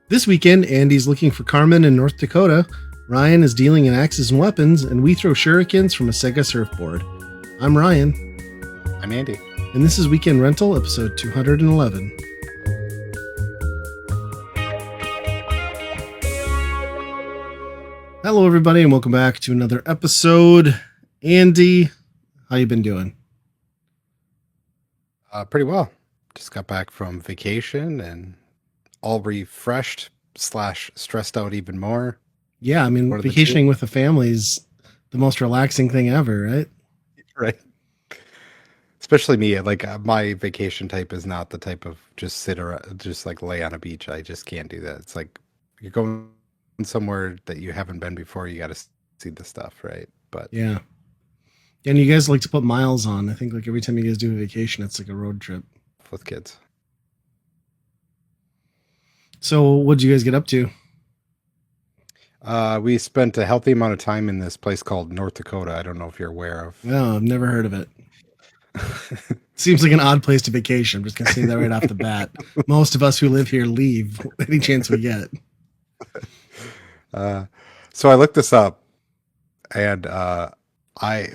This weekend, Andy's looking for Carmen in North Dakota. Ryan is dealing in axes and weapons, and we throw shurikens from a Sega surfboard. I'm Ryan, I'm Andy. and this is Weekend Rental, episode 211. Hello, everybody, and welcome back to another episode. Andy, how you been doing? Pretty well. Just got back from vacation and all refreshed / stressed out even more. Yeah, I mean, What are the vacationing with the family is the most relaxing thing ever, right? Right. Especially me. Like my vacation type is not the type of just sit or just like lay on a beach. I just can't do that. It's like you're going somewhere that you haven't been before. You got to see the stuff, right? But Yeah. And you guys like to put miles on. I think like every time you guys do a vacation, it's like a road trip. with kids. So what'd you guys get up to? We spent a healthy amount of time in this place called North Dakota. I don't know if you're aware of. No, I've never heard of it. Seems like an odd place to vacation. I'm just going to say that right off the bat. Most of us who live here leave any chance we get. So I looked this up, and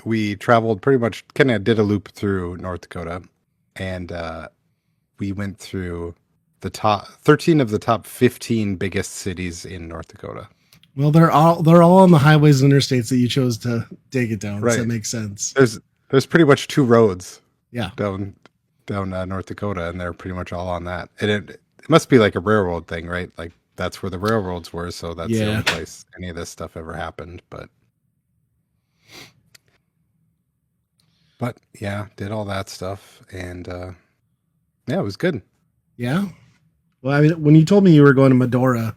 we traveled pretty much, kind of did a loop through North Dakota, and we went through the top 13 of the top 15 biggest cities in North Dakota. Well, they're all on the highways and interstates that you chose to take it down. Right. So that makes sense. There's pretty much two roads Yeah. down North Dakota, and they're pretty much all on that. And it must be like a railroad thing, right? Like that's where the railroads were, so that's the Yeah. only place any of this stuff ever happened. But yeah, did all that stuff, and yeah, it was good. Yeah. Well, I mean, when you told me you were going to Medora,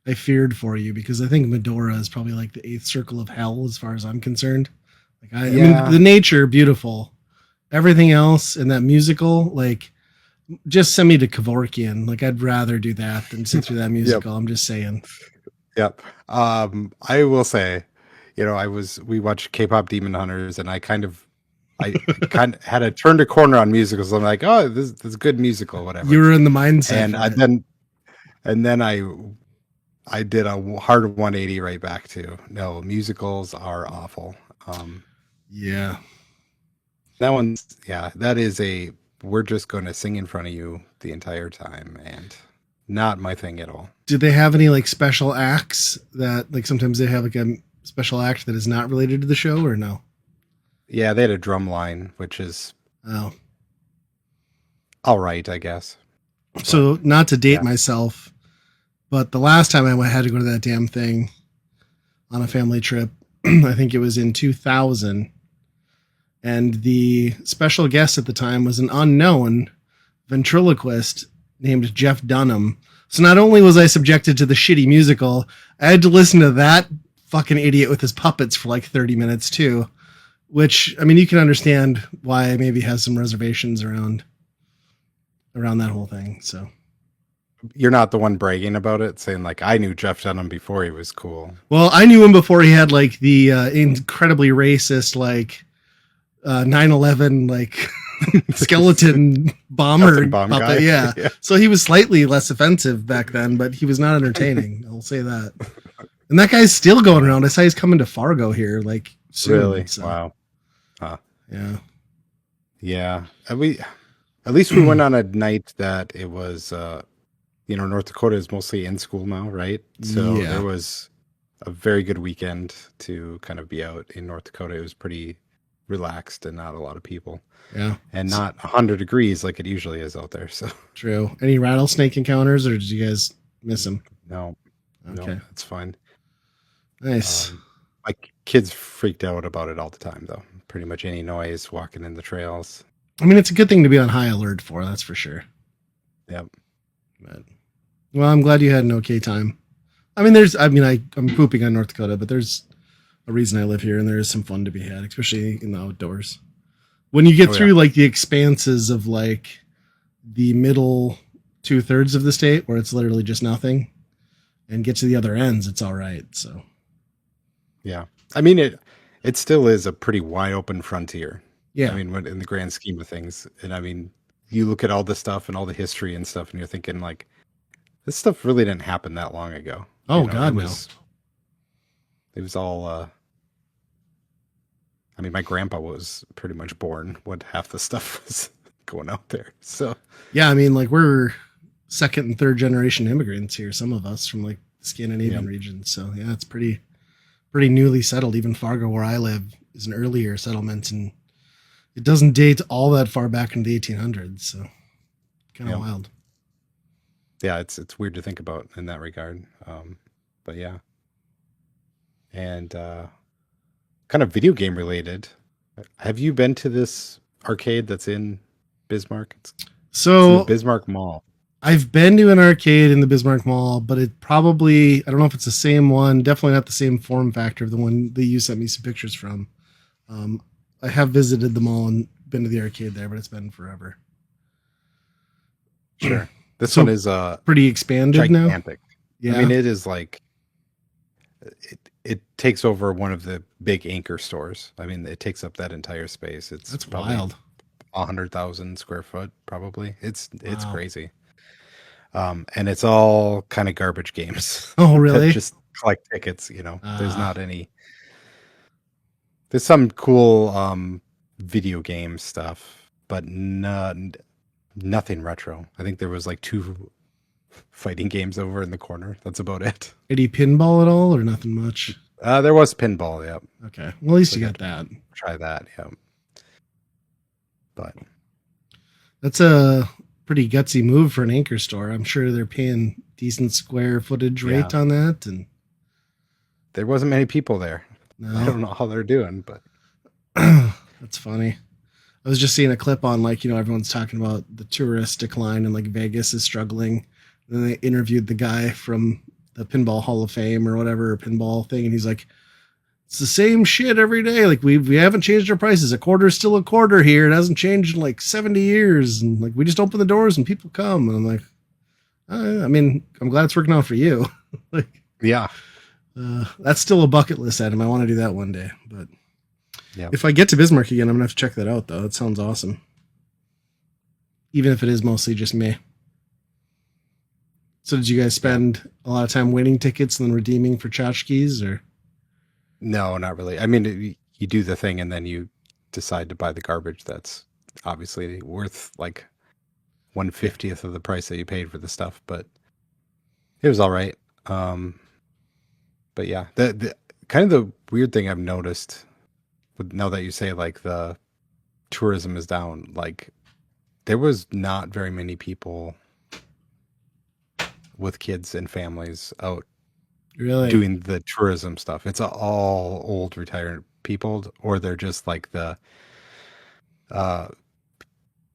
I feared for you because I think Medora is probably like the eighth circle of hell as far as I'm concerned. Like I Yeah. mean, the nature, beautiful. Everything else in that musical, like just send me to Kevorkian. Like I'd rather do that than sit through that musical. I'm just saying. Yep. I will say, we watched K-pop Demon Hunters, and I kind of had to turn a corner on musicals. I'm like, oh, this is a good musical, whatever. You were in the mindset. And then I did a hard 180 right back to no, musicals are awful. Yeah. That is we're just going to sing in front of you the entire time, and not my thing at all. Did they have any like special acts that like sometimes they have like a special act that is not related to the show or no? Yeah, they had a drum line, which is Oh. all right, I guess. So not to date myself, but the last time I had to go to that damn thing on a family trip, I think it was in 2000. And the special guest at the time was an unknown ventriloquist named Jeff Dunham. So not only was I subjected to the shitty musical, I had to listen to that fucking idiot with his puppets for like 30 minutes too. Which, I mean, you can understand why I maybe have some reservations around that whole thing. So You're not the one bragging about it, saying like, I knew Jeff Dunham before he was cool. well, I knew him before he had like the incredibly racist like 9/11 like skeleton bomber Bomb puppet. guy. Yeah. Yeah. So he was slightly less offensive back then, but he was not entertaining. I'll say that. And that guy's still going around. I saw he's coming to Fargo here like soon. Really? So, Wow. Yeah. Yeah. At least we went on a night that it was, North Dakota is mostly in school now, right? So Yeah. there was a very good weekend to kind of be out in North Dakota. It was pretty relaxed and not a lot of people, Yeah. and not 100 degrees like it usually is out there. So True. Any rattlesnake encounters, or did you guys miss them? no, Okay. it's fine. Nice. My kids freaked out about it all the time, though. Pretty much any noise walking in the trails. I mean, it's a good thing to be on high alert for, that's for sure. Yep. But, well, I'm glad you had an okay time. I mean, I'm pooping on North Dakota, but there's a reason I live here, and there is some fun to be had, especially in the outdoors. When you get through like the expanses of like the middle 2/3 of the state, where it's literally just nothing, and get to the other ends, it's all right. So, yeah, I mean it still is a pretty wide open frontier. yeah, I mean, in the grand scheme of things, and I mean, you look at all the stuff and all the history and stuff, and you're thinking like, This stuff really didn't happen that long ago. Oh God, no. It was all. I mean, my grandpa was pretty much born when half the stuff was going out there. So Yeah, I mean, like we're second and third generation immigrants here. Some of us from like the yeah, Scandinavian region. So yeah, it's pretty newly settled. Even Fargo, where I live, is an earlier settlement, and it doesn't date all that far back into the 1800s. So kind of yeah, wild. yeah. It's weird to think about in that regard. But yeah, and kind of video game related. Have you been to this arcade that's in Bismarck? It's in the So Bismarck Mall. I've been to an arcade in the Bismarck Mall, but it probably, I don't know if it's the same one. Definitely not the same form factor of the one that you sent me some pictures from. Um, I have visited the mall and been to the arcade there, but it's been forever. Sure. This one So is pretty expanded now. gigantic. I Yeah. mean, it is like it takes over one of the big anchor stores. I mean, it takes up that entire space. It's That's probably wild. 100,000 square foot, probably. It's Wow. crazy. And it's all kind of garbage games Oh, that really? just collect tickets. There's Uh, not any. There's some cool video game stuff, but nothing retro. I think there was like two fighting games over in the corner. That's about it. any pinball at all or nothing much? There was pinball. Yep. Okay. Well, at least So I you got got that. to try that. Yeah. But That's a pretty gutsy move for an anchor store. I'm sure they're paying decent square footage yeah, rate on that. And there wasn't many people there. I no, don't know how they're doing, but that's funny. I was just seeing a clip on like, everyone's talking about the tourist decline and like Vegas is struggling. And then they interviewed the guy from the Pinball Hall of Fame or whatever pinball thing, and he's like, "It's the same shit every day. Like we haven't changed our prices. A quarter is still a quarter here. It hasn't changed in like 70 years. And like we just open the doors and people come." And I'm like, I mean, I'm glad it's working out for you. Like yeah, that's still a bucket list item. I want to do that one day. But yeah. if I get to Bismarck again, I'm gonna have to check that out though. That sounds awesome. Even if it is mostly just me. So did you guys Yeah. spend a lot of time winning tickets and then redeeming for tchotchkes or? No, not really. I mean, you do the thing and then you decide to buy the garbage that's obviously worth like 1/50th of the price that you paid for the stuff, but it was all right. Um, but yeah, the kind of the weird thing I've noticed now that you say like the tourism is down, like there was not very many people with kids and families out Really? doing the tourism stuff. It's all old retired people, or they're just like the uh,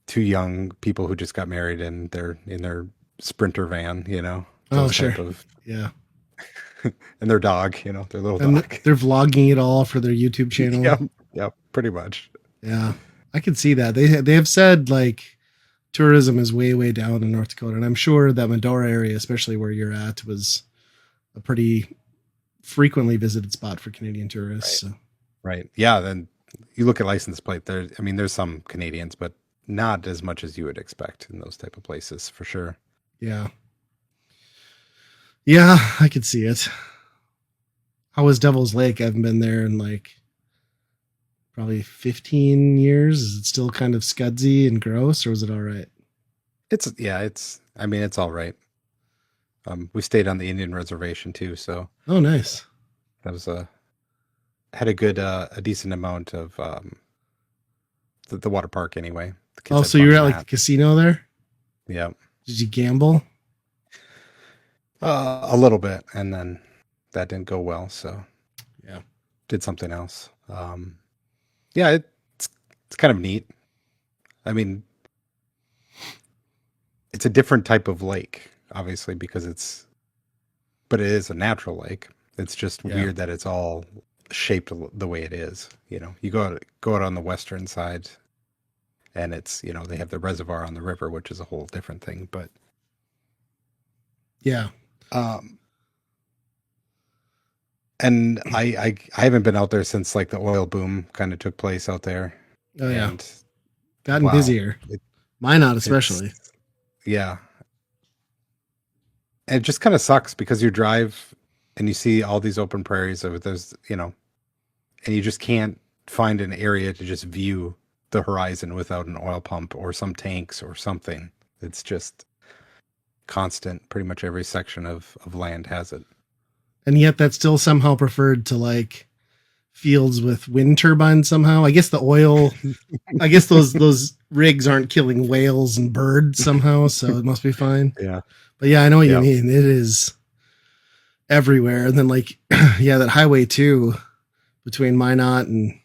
two young people who just got married and they're in their Sprinter van, Oh, those sure. type of, Yeah. and their dog, their little And dog. they're vlogging it all for their YouTube channel. Yeah, yeah, pretty much. Yeah. I could see that. They have said like tourism is way way down in North Dakota, and I'm sure that Medora area, especially where you're at, was a pretty frequently visited spot for Canadian tourists. Right, So, right. Yeah, then you look at license plate. I mean, there's some Canadians, but not as much as you would expect in those type of places, for sure. yeah. Yeah, I could see it. How was Devil's Lake? I haven't been there in like probably 15 years. Is it still kind of scudsy and gross, or was it all right? I mean, it's all right. We stayed on the Indian reservation too, so Oh, nice. that was had a good a decent amount of the water park anyway. The kids Oh, had so you fun were in at like the that. casino there? Yeah, Did you gamble? a little bit, and then that didn't go well, so Yeah. did something else. Yeah, it's kind of neat. I mean, it's a different type of lake, obviously, but it is a natural lake. It's just Yeah. weird that it's all shaped the way it is. You go out on the western side, and it's they have the reservoir on the river, which is a whole different thing. But Yeah. um, and I haven't been out there since like the oil boom kind of took place out there, Oh, yeah. and Gotten wow, busier. Mine not it's especially. yeah, And it just kind of sucks because you drive and you see all these open prairies of there's, and you just can't find an area to just view the horizon without an oil pump or some tanks or something. It's just constant. Pretty much every section of land has it. And yet that's still somehow preferred to like fields with wind turbines somehow. I guess I guess those rigs aren't killing whales and birds somehow, so it must be fine. Yeah. But yeah, I know what you mean. It is everywhere. And then like, yeah, that highway 2 between Minot and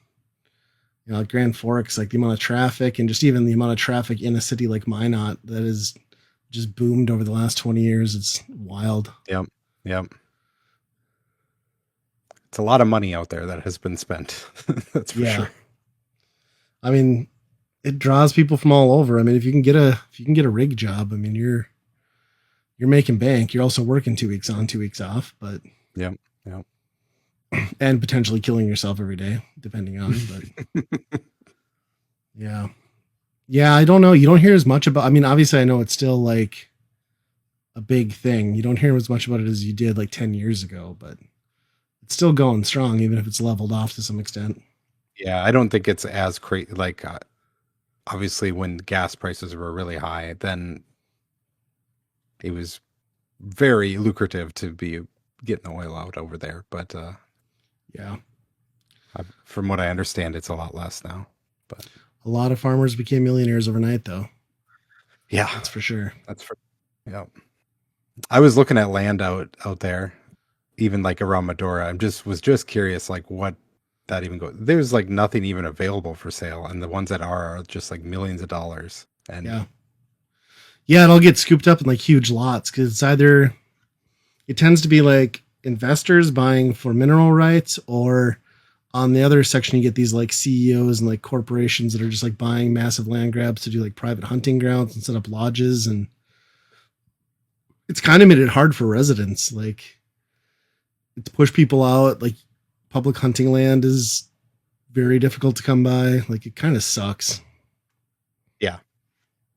Grand Forks, like the amount of traffic and just even the amount of traffic in a city like Minot that has just boomed over the last 20 years. It's wild. Yep. It's a lot of money out there that has been spent. That's for sure. I mean, it draws people from all over. I mean, if you can get a rig job, I mean, you're making bank. You're also working 2 weeks on, 2 weeks off, but yep. And potentially killing yourself every day, depending on, but yeah. I don't know. You don't hear as much about, I mean, obviously I know it's still like a big thing. You don't hear as much about it as you did like 10 years ago, but it's still going strong, even if it's leveled off to some extent. Yeah. I don't think it's as crazy. Like, obviously when gas prices were really high, then it was very lucrative to be getting the oil out over there. But, yeah, from what I understand, it's a lot less now, but a lot of farmers became millionaires overnight though. Yeah, that's for sure. Yeah. I was looking at land out there, even like around Medora. Was just curious, like what that even goes. There's like nothing even available for sale. And the ones that are just like millions of dollars. And yeah, it all gets scooped up in like huge lots. Cause it tends to be like investors buying for mineral rights, or on the other section you get these like CEOs and like corporations that are just like buying massive land grabs to do like private hunting grounds and set up lodges, and it's kind of made it hard for residents. Like it's pushed people out. Like public hunting land is very difficult to come by. Like it kind of sucks. Yeah.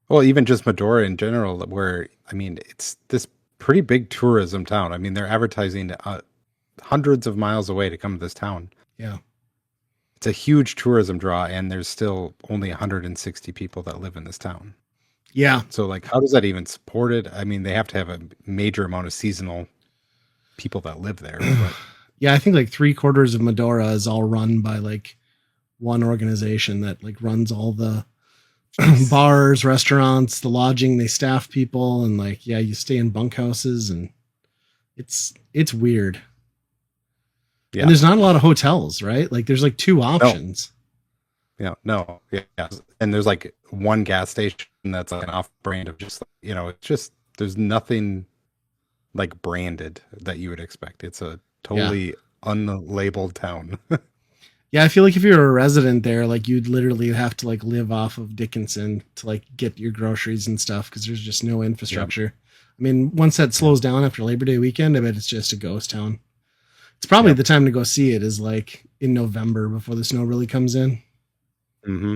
Well, even just Medora in general, where I mean, it's this pretty big tourism town. I mean, they're advertising hundreds of miles away to come to this town. Yeah. It's a huge tourism draw, and there's still only 160 people that live in this town. Yeah. So like, how does that even support it? I mean, they have to have a major amount of seasonal people that live there. But yeah. I think like 3/4 of Medora is all run by like one organization that like runs all the bars, restaurants, the lodging, they staff people, and like, yeah, you stay in bunkhouses, and it's weird. Yeah. And there's not a lot of hotels, right? Like there's like 2 options. No. Yeah. And there's like one gas station that's like an off brand of just, it's just, there's nothing like branded that you would expect. It's a totally unlabeled town. Yeah, I feel like if you're a resident there, like you'd literally have to like live off of Dickinson to like get your groceries and stuff, because there's just no infrastructure. Yep. I mean, once that slows down after Labor Day weekend, I bet it's just a ghost town. It's probably the time to go see it is like in November before the snow really comes in. Mm-hmm.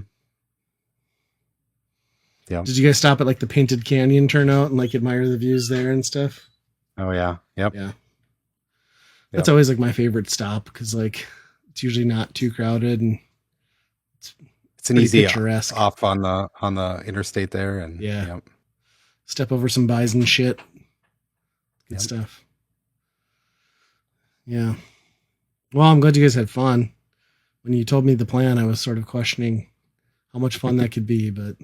Yeah. Did you guys stop at like the Painted Canyon turnout and like admire the views there and stuff? Oh yeah. Yep. Yeah. That's always like my favorite stop, because like it's usually not too crowded, and it's an easy off on the interstate there, and step over some bison shit. Good stuff. Yeah. Well, I'm glad you guys had fun. When you told me the plan, I was sort of questioning how much fun that could be, but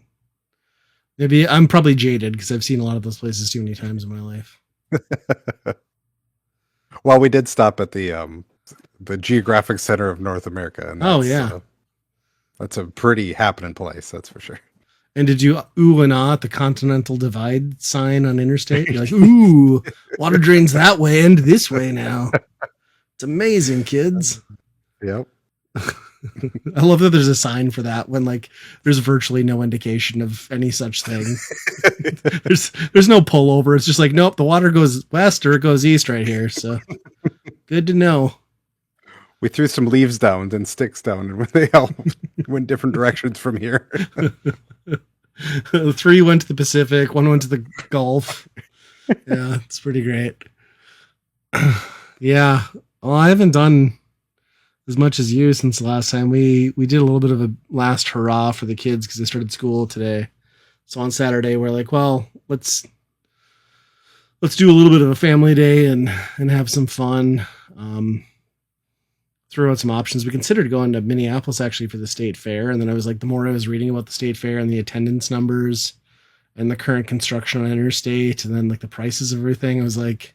maybe I'm probably jaded because I've seen a lot of those places too many times in my life. Well, we did stop at the geographic center of North America. And that's a pretty happening place. That's for sure. And did you ooh and ah at the Continental Divide sign on Interstate? You're like, ooh, water drains that way and this way now. It's amazing, kids. Yep. I love that there's a sign for that when like there's virtually no indication of any such thing. there's no pullover. It's just like, nope, the water goes west or it goes east right here. So good to know. We threw some leaves down, then sticks down, and they all went different directions from here. 3 went to the Pacific, 1 went to the Gulf. Yeah, it's pretty great. Yeah. Well, I haven't done as much as you since the last time. We did a little bit of a last hurrah for the kids because they started school today. So on Saturday we're like, well, let's do a little bit of a family day and have some fun. Throw out some options. We considered going to Minneapolis actually for the state fair, and then I was like, the more I was reading about the state fair and the attendance numbers and the current construction on interstate, and then like the prices of everything, I was like,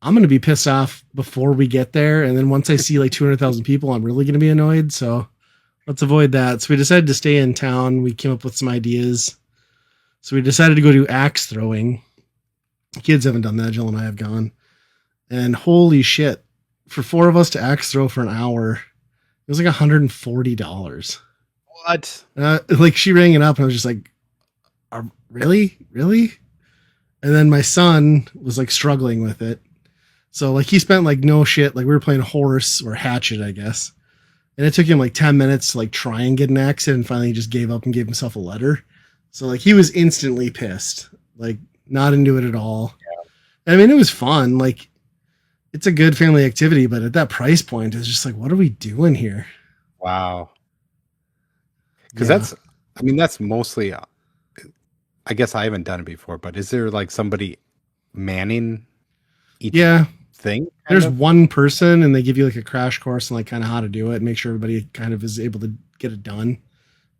I'm gonna be pissed off before we get there, and then once I see like 200,000 people, I'm really gonna be annoyed. So let's avoid that. So we decided to stay in town. We came up with some ideas. So we decided to go do axe throwing. Kids haven't done that. Jill and I have gone. And holy shit, for four of us to axe throw for an hour, it was like $140. What? Like she rang it up and I was just like, really? Really? And then my son was like struggling with it. So like he spent like no shit. Like we were playing horse or hatchet, I guess. And it took him like 10 minutes to like try and get an axe in, and finally he just gave up and gave himself a letter. So like he was instantly pissed, like not into it at all. Yeah. I mean, it was fun. Like it's a good family activity, but at that price point, it's just like, what are we doing here? Wow. Because that's mostly, I guess I haven't done it before, but is there like somebody manning each thing? There's one person and they give you like a crash course on like kind of how to do it and make sure everybody kind of is able to get it done.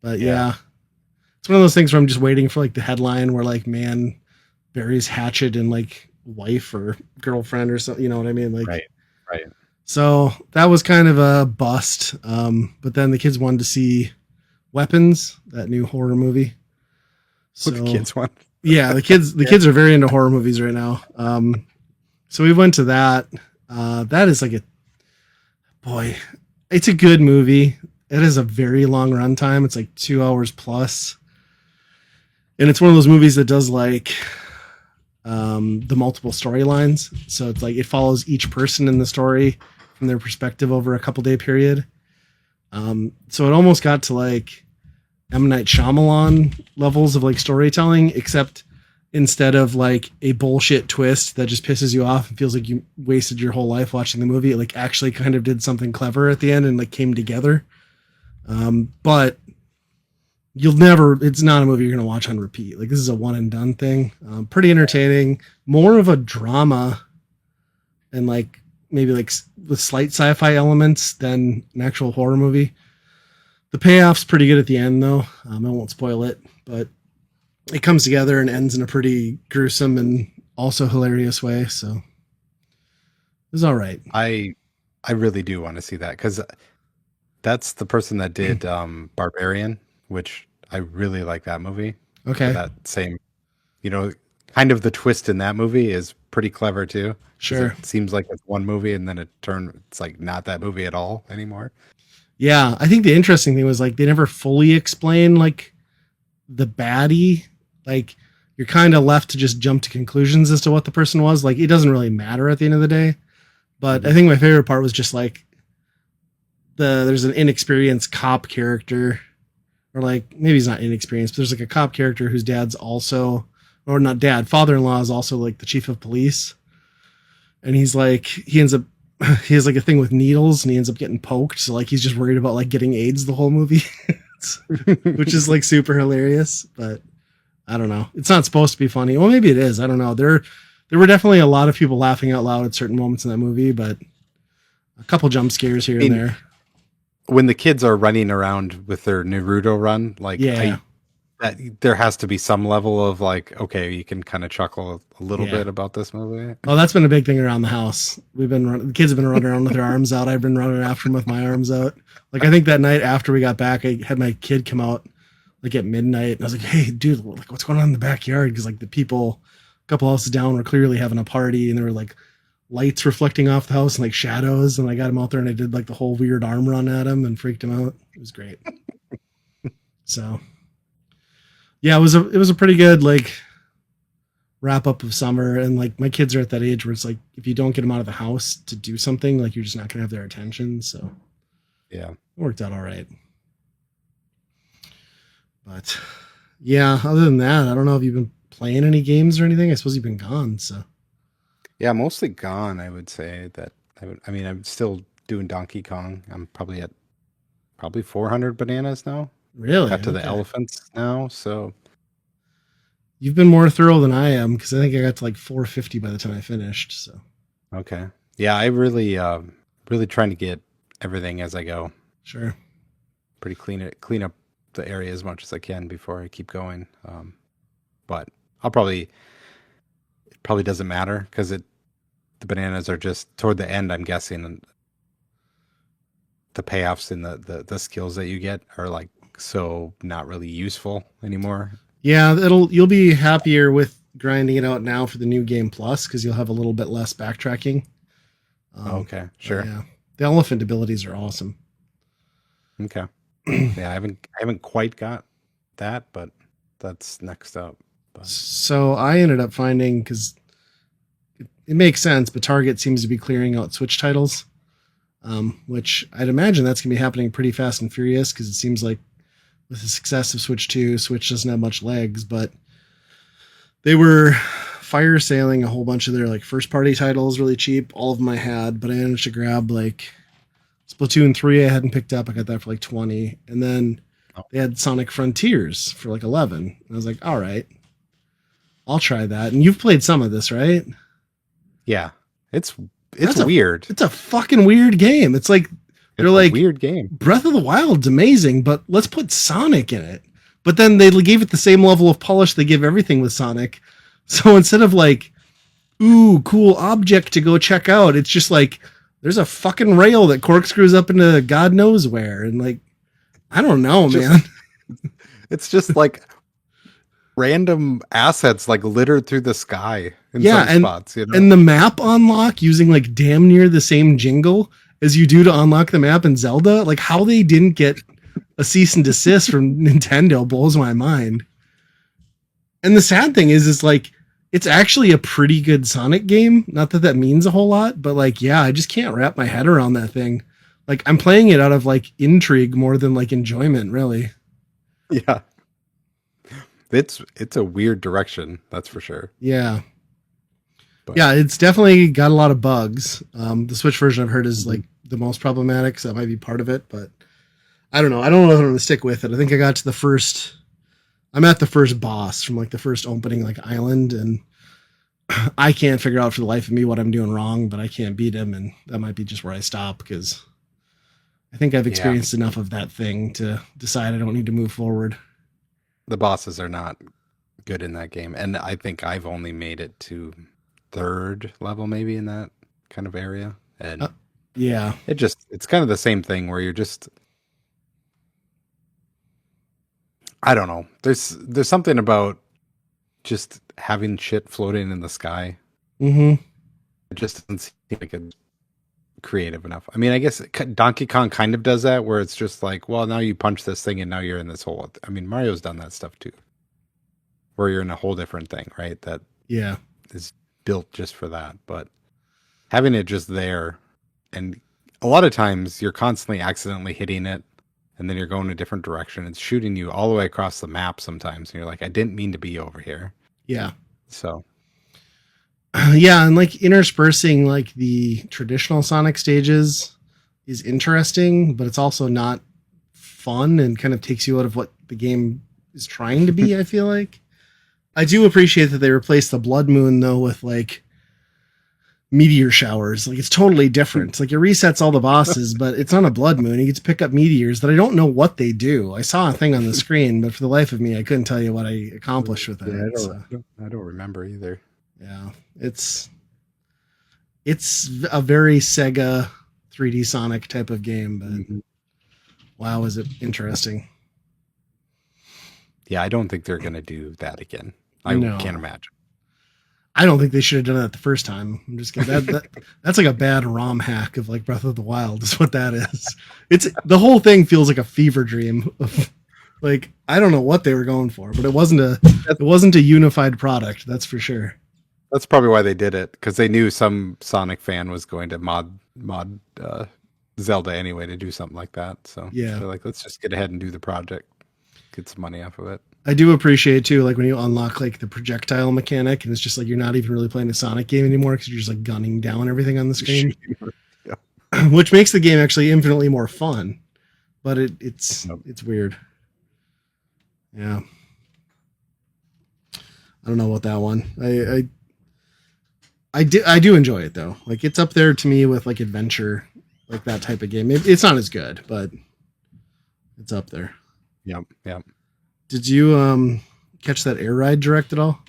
But yeah, it's one of those things where I'm just waiting for like the headline where like man buries hatchet and like wife or girlfriend or something, you know what I mean? Like, right. So that was kind of a bust. But then the kids wanted to see Weapons, that new horror movie. So what the kids want? Yeah, the kids are very into horror movies right now. So we went to that. That is like it's a good movie. It has a very long runtime. It's like 2 hours plus. And it's one of those movies that does like the multiple storylines. So it's like it follows each person in the story from their perspective over a couple day period. So it almost got to like M. Night Shyamalan levels of like storytelling, except instead of like a bullshit twist that just pisses you off and feels like you wasted your whole life watching the movie, it like actually kind of did something clever at the end and like came together. But it's not a movie you're going to watch on repeat. Like this is a one and done thing. Pretty entertaining, more of a drama and like maybe like with slight sci-fi elements than an actual horror movie. The payoff's pretty good at the end though. I won't spoil it, but it comes together and ends in a pretty gruesome and also hilarious way. So it was all right. I really do want to see that because that's the person that did Barbarian, which I really like that movie. Okay. That same, kind of the twist in that movie is pretty clever too. Sure. It seems like it's one movie and then it's like not that movie at all anymore. Yeah. I think the interesting thing was like they never fully explain like the baddie. Like you're kind of left to just jump to conclusions as to what the person was. Like it doesn't really matter at the end of the day. But I think my favorite part was just like there's an inexperienced cop character, or like maybe he's not inexperienced, but there's like a cop character whose dad's also, or not dad, father-in-law is also like the chief of police. And he's like, he has like a thing with needles and he ends up getting poked. So like, he's just worried about like getting AIDS the whole movie, which is like super hilarious, but I don't know. It's not supposed to be funny. Well, maybe it is. I don't know. There were definitely a lot of people laughing out loud at certain moments in that movie, but a couple jump scares here and there. When the kids are running around with their Naruto run, like there has to be some level of like, okay, you can kind of chuckle a little bit about this movie. Oh, that's been a big thing around the house. The kids have been running around with their arms out. I've been running after them with my arms out. Like I think that night after we got back, I had my kid come out like at midnight, and I was like, "Hey, dude, like what's going on in the backyard?" Because like the people, a couple houses down, were clearly having a party, and there were like lights reflecting off the house and like shadows. And I got him out there, and I did like the whole weird arm run at him and freaked him out. It was great. So, yeah, it was a pretty good like wrap up of summer, and like my kids are at that age where it's like if you don't get them out of the house to do something, like you're just not gonna have their attention. So, yeah, it worked out all right. But yeah, other than that, I don't know if you've been playing any games or anything? I suppose you've been gone, so Yeah, mostly gone. I would say that. I mean, I'm still doing Donkey Kong. I'm probably at 400 bananas now. really, Got to the okay. elephants now, so You've been more thorough than I am because I think I got to like 450 by the time I finished. So okay. Yeah, I really, really trying to get everything as I go. sure. Pretty clean up the area as much as I can before I keep going. But I'll probably it probably doesn't matter because the bananas are just toward the end. I'm guessing, and the payoffs and the skills that you get are like so not really useful anymore. Yeah, you'll be happier with grinding it out now for the new game plus because you'll have a little bit less backtracking. Okay, But sure. yeah, the elephant abilities are awesome. Okay. Yeah, I haven't quite got that, but that's next up. But So I ended up finding because it makes sense, but Target seems to be clearing out Switch titles, which I'd imagine that's gonna be happening pretty fast and furious because it seems like with the success of Switch 2, Switch doesn't have much legs, but they were fire sailing a whole bunch of their like first party titles really cheap. All of them I had, but I managed to grab like Splatoon 3 I hadn't picked up. I got that for like 20. And then oh, they had Sonic Frontiers for like 11. And I was like, all right, I'll try that. And you've played some of this, right? yeah, it's That's a weird. it's a fucking weird game. It's like they're It's a like weird game. Breath of the Wild's amazing, but let's put Sonic in it. But then they gave it the same level of polish they give everything with Sonic. So instead of like, ooh, cool object to go check out, it's just like there's a fucking rail that corkscrews up into God knows where. And like, I don't know, Just man. it's just like random assets like littered through the sky in Yeah, some spots, you know? and the map unlock using like damn near the same jingle as you do to unlock the map in Zelda. Like how they didn't get a cease and desist from Nintendo blows my mind. And the sad thing is like it's actually a pretty good Sonic game. Not that that means a whole lot, but like yeah, I just can't wrap my head around that thing. Like I'm playing it out of like intrigue more than like enjoyment, really. Yeah. It's a weird direction, that's for sure. Yeah. But Yeah, it's definitely got a lot of bugs. The Switch version I've heard is Mhm. like the most problematic, so that might be part of it, but I don't know. I don't know if I'm gonna stick with it. I think I got to the first I'm at the first boss from like the first opening like island, and I can't figure out for the life of me what I'm doing wrong, but I can't beat him, and that might be just where I stop because I think I've yeah, experienced enough of that thing to decide I don't need to move forward. the bosses are not good in that game, and I think I've only made it to third level maybe in that kind of area, Uh, and yeah. it's kind of the same thing where you're just I don't know. There's something about just having shit floating in the sky. Mm-hmm. It just doesn't seem like it's creative enough. I mean, I guess Donkey Kong kind of does that, where it's just like, well, now you punch this thing and now you're in this hole. I mean, Mario's done that stuff too, where you're in a whole different thing, right? That Yeah. is built just for that. But having it just there, and a lot of times you're constantly accidentally hitting it, and then you're going a different direction. It's shooting you all the way across the map sometimes, and you're like, I didn't mean to be over here. Yeah. So Yeah, and like interspersing like the traditional Sonic stages is interesting, but it's also not fun and kind of takes you out of what the game is trying to be, I feel like. I do appreciate that they replaced the Blood Moon though with like meteor showers. Like it's totally different. Like it resets all the bosses, but it's on a Blood Moon. You get to pick up meteors that I don't know what they do. I saw a thing on the screen, but for the life of me, I couldn't tell you what I accomplished with yeah, it. So I don't remember either. yeah, it's a very Sega 3D Sonic type of game, but Mhm. wow, is it interesting? Yeah, I don't think they're gonna do that again. I No, can't imagine. I don't think they should have done that the first time. I'm just kidding. That's like a bad ROM hack of like Breath of the Wild is what that is. It's the whole thing feels like a fever dream of like I don't know what they were going for, but it wasn't a unified product, that's for sure. That's probably why they did it, because they knew some Sonic fan was going to mod Zelda anyway to do something like that. So Yeah. they're like, let's just get ahead and do the project, get some money off of it. I do appreciate too, like when you unlock like the projectile mechanic, and it's just like you're not even really playing a Sonic game anymore because you're just like gunning down everything on the screen, Yeah. which makes the game actually infinitely more fun. But it's Yep. it's weird. Yeah, I don't know about that one. I do enjoy it though. Like it's up there to me with like adventure, like that type of game. It's not as good, but it's up there. Yep. Yep. Did you catch that Air Ride direct at all?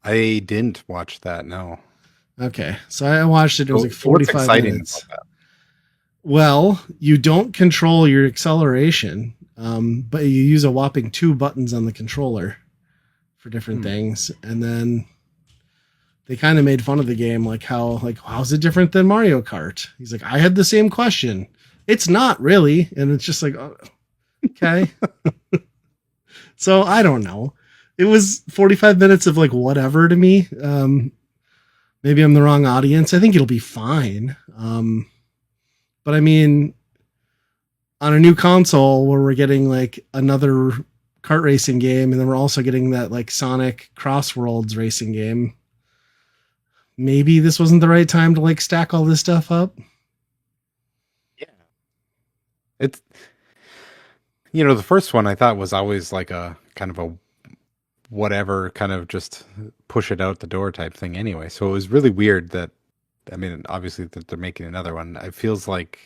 I didn't watch that. No. Okay, so I watched it. It was like So what's 45 exciting minutes. about that? Well, you don't control your acceleration, but you use a whopping 2 buttons on the controller for different things. And then they kind of made fun of the game, like how's it different than Mario Kart? He's like, I had the same question. It's not really, and it's just like, oh, okay. So I don't know. It was 45 minutes of like whatever to me. Maybe I'm the wrong audience. I think it'll be fine. But I mean, on a new console where we're getting like another kart racing game, and then we're also getting that like Sonic Crossworlds racing game, maybe this wasn't the right time to like stack all this stuff up. Yeah. It's, the first one I thought was always like a kind of a whatever, kind of just push it out the door type thing anyway. So it was really weird that, I mean, obviously that they're making another one. It feels like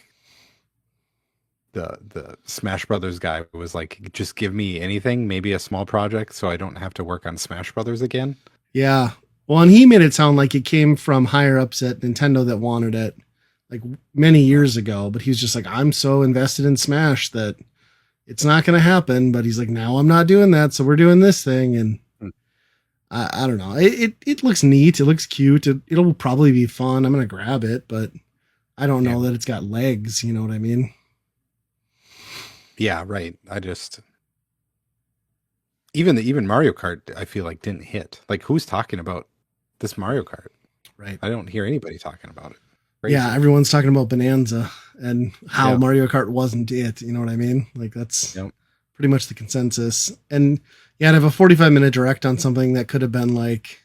the Smash Brothers guy was like, just give me anything, maybe a small project, so I don't have to work on Smash Brothers again. Yeah. Well, and he made it sound like it came from higher ups at Nintendo that wanted it like many years ago, but he's just like, I'm so invested in Smash that it's not going to happen. But he's like, now I'm not doing that, so we're doing this thing, and I don't know. It looks neat. It looks cute. It'll probably be fun. I'm gonna grab it, but I don't know that it's got legs. You know what I mean? Yeah, right. I just even Mario Kart, I feel like didn't hit. Like, who's talking about this Mario Kart? Right. I don't hear anybody talking about it. Crazy. Yeah, everyone's talking about Bonanza and how Yeah. Mario Kart wasn't it. You know what I mean? Like that's Yep. pretty much the consensus. And yeah, to have a 45-minute direct on something that could have been like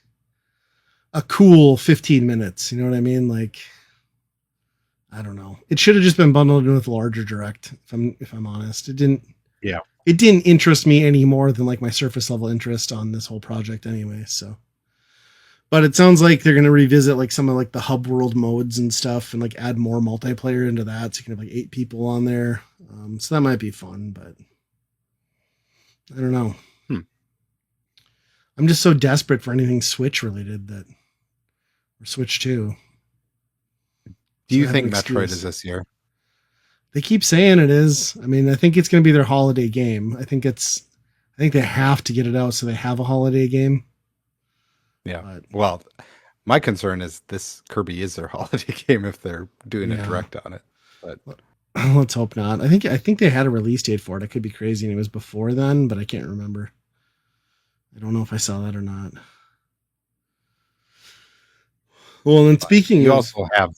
a cool 15 minutes. You know what I mean? Like, I don't know. It should have just been bundled in with a larger direct. If I'm honest, it didn't. Yeah. It didn't interest me any more than like my surface level interest on this whole project anyway. So, but it sounds like they're going to revisit like some of like the hub world modes and stuff, and like add more multiplayer into that. So you can have like 8 people on there. So that might be fun, but I don't know. I'm just so desperate for anything Switch related or Switch 2. Do you think Metroid is this year? They keep saying it is. I mean, I think it's going to be their holiday game. I think they have to get it out so they have a holiday game. Yeah. But, well, my concern is this Kirby is their holiday game if they're doing a direct on it. But let's hope not. I think they had a release date for it. I could be crazy and it was before then, but I can't remember. I don't know if I saw that or not. Well, and speaking you of, also have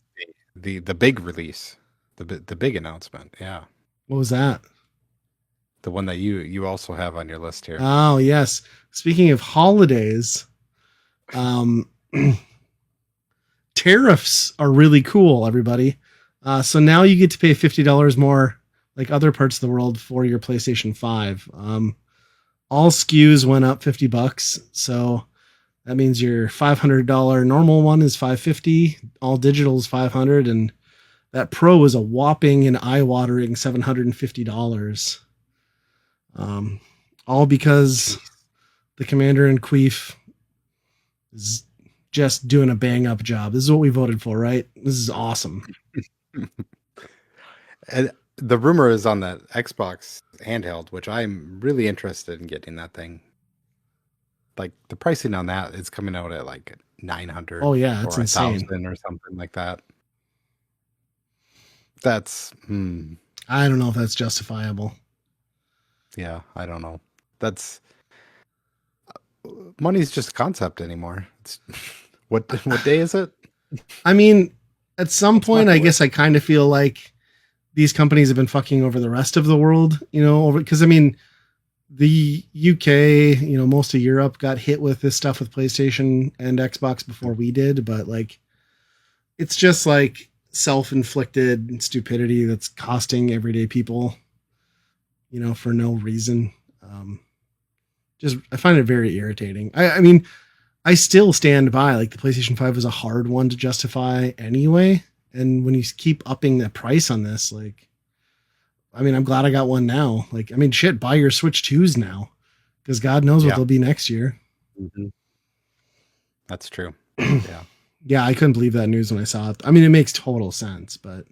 the big release, the big announcement. Yeah. What was that? The one that you also have on your list here. Oh, yes. Speaking of holidays, tariffs are really cool, everybody. So now you get to pay $50 more like other parts of the world for your PlayStation 5. All SKUs went up $50. So that means your $500 normal one is $550, all digital is $500, and that Pro is a whopping and eye-watering $750. All because the Commander in Queef is just doing a bang-up job. This is what we voted for, right? This is awesome. And the rumor is on that Xbox handheld, which I'm really interested in getting that thing. Like the pricing on that is coming out at like 900. Oh yeah, it's or insane. 1,000 or something like that. That's I don't know if that's justifiable. Yeah, I don't know. That's money's just a concept anymore. It's, what day is it? I mean, at some point, I guess I kind of feel like these companies have been fucking over the rest of the world, you know, because I mean, the UK, most of Europe got hit with this stuff with PlayStation and Xbox before we did, but like it's just like self-inflicted stupidity that's costing everyday people, for no reason. Just I find it very irritating. I mean, I still stand by like the PlayStation 5 was a hard one to justify anyway, and when you keep upping the price on this, like I mean, I'm glad I got one now. Like, I mean, shit, buy your Switch 2s now because God knows what Yeah. they'll be next year. Mm-hmm. That's true. Yeah. Yeah, I couldn't believe that news when I saw it. I mean, it makes total sense, but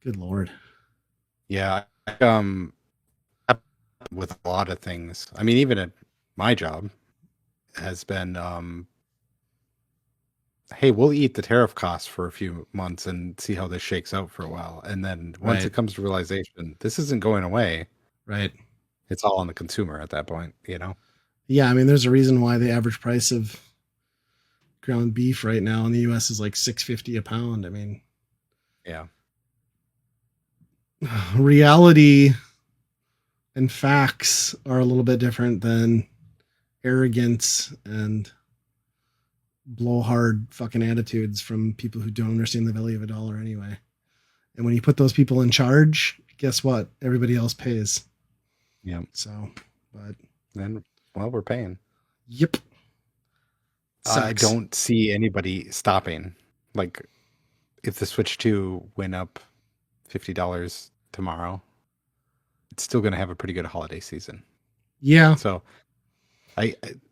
good Lord. Yeah. With a lot of things. I mean, even at my job has been, hey, we'll eat the tariff costs for a few months and see how this shakes out for a while. And then once it comes to realization, this isn't going away. Right. It's all on the consumer at that point, Yeah, I mean, there's a reason why the average price of ground beef right now in the US is like $6.50 a pound. I mean, yeah. Reality and facts are a little bit different than arrogance and blowhard fucking attitudes from people who don't understand the value of a dollar anyway. And when you put those people in charge, guess what? Everybody else pays. Yeah. So, but then, well, we're paying. Yep. I don't see anybody stopping. Like, if the Switch 2 went up $50 tomorrow, it's still going to have a pretty good holiday season. Yeah. So,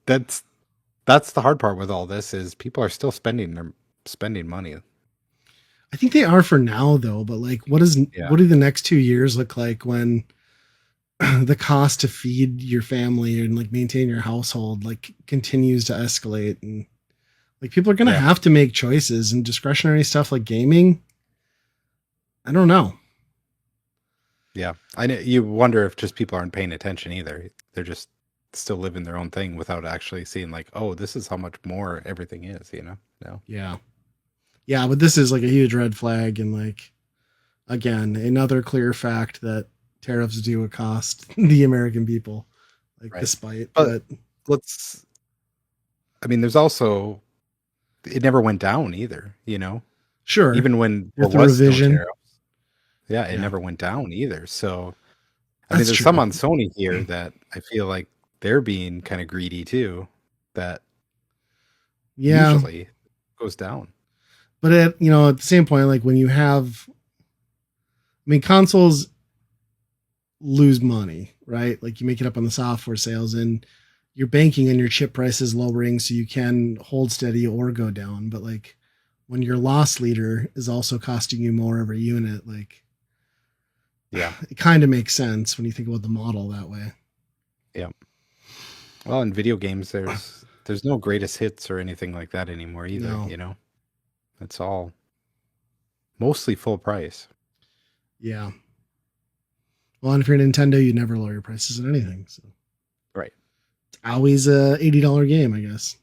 that's the hard part with all this is people are still spending money. I think they are for now though, but like what do the next 2 years look like when the cost to feed your family and like maintain your household like continues to escalate, and like people are going to have to make choices, and discretionary stuff like gaming, I don't know. Yeah. I know you wonder if just people aren't paying attention either. They're just still living their own thing without actually seeing like, oh, this is how much more everything is, No. Yeah, but this is like a huge red flag, and like again, another clear fact that tariffs do cost the American people, like despite. But I mean, there's also it never went down either, Sure. Even when there was no tariffs. Yeah, it never went down either. So I mean, there's some on Sony here that I feel like they're being kind of greedy too. That usually goes down. But at the same point, like when you have, I mean, consoles lose money, right? Like you make it up on the software sales, and you're banking on your chip prices lowering so you can hold steady or go down. But like when your loss leader is also costing you more every unit, like it kind of makes sense when you think about the model that way. Yeah. Well, in video games, there's no greatest hits or anything like that anymore either. It's all mostly full price. Yeah. Well, and if you're Nintendo, you never lower your prices on anything. So. Right. It's always a $80 game, I guess.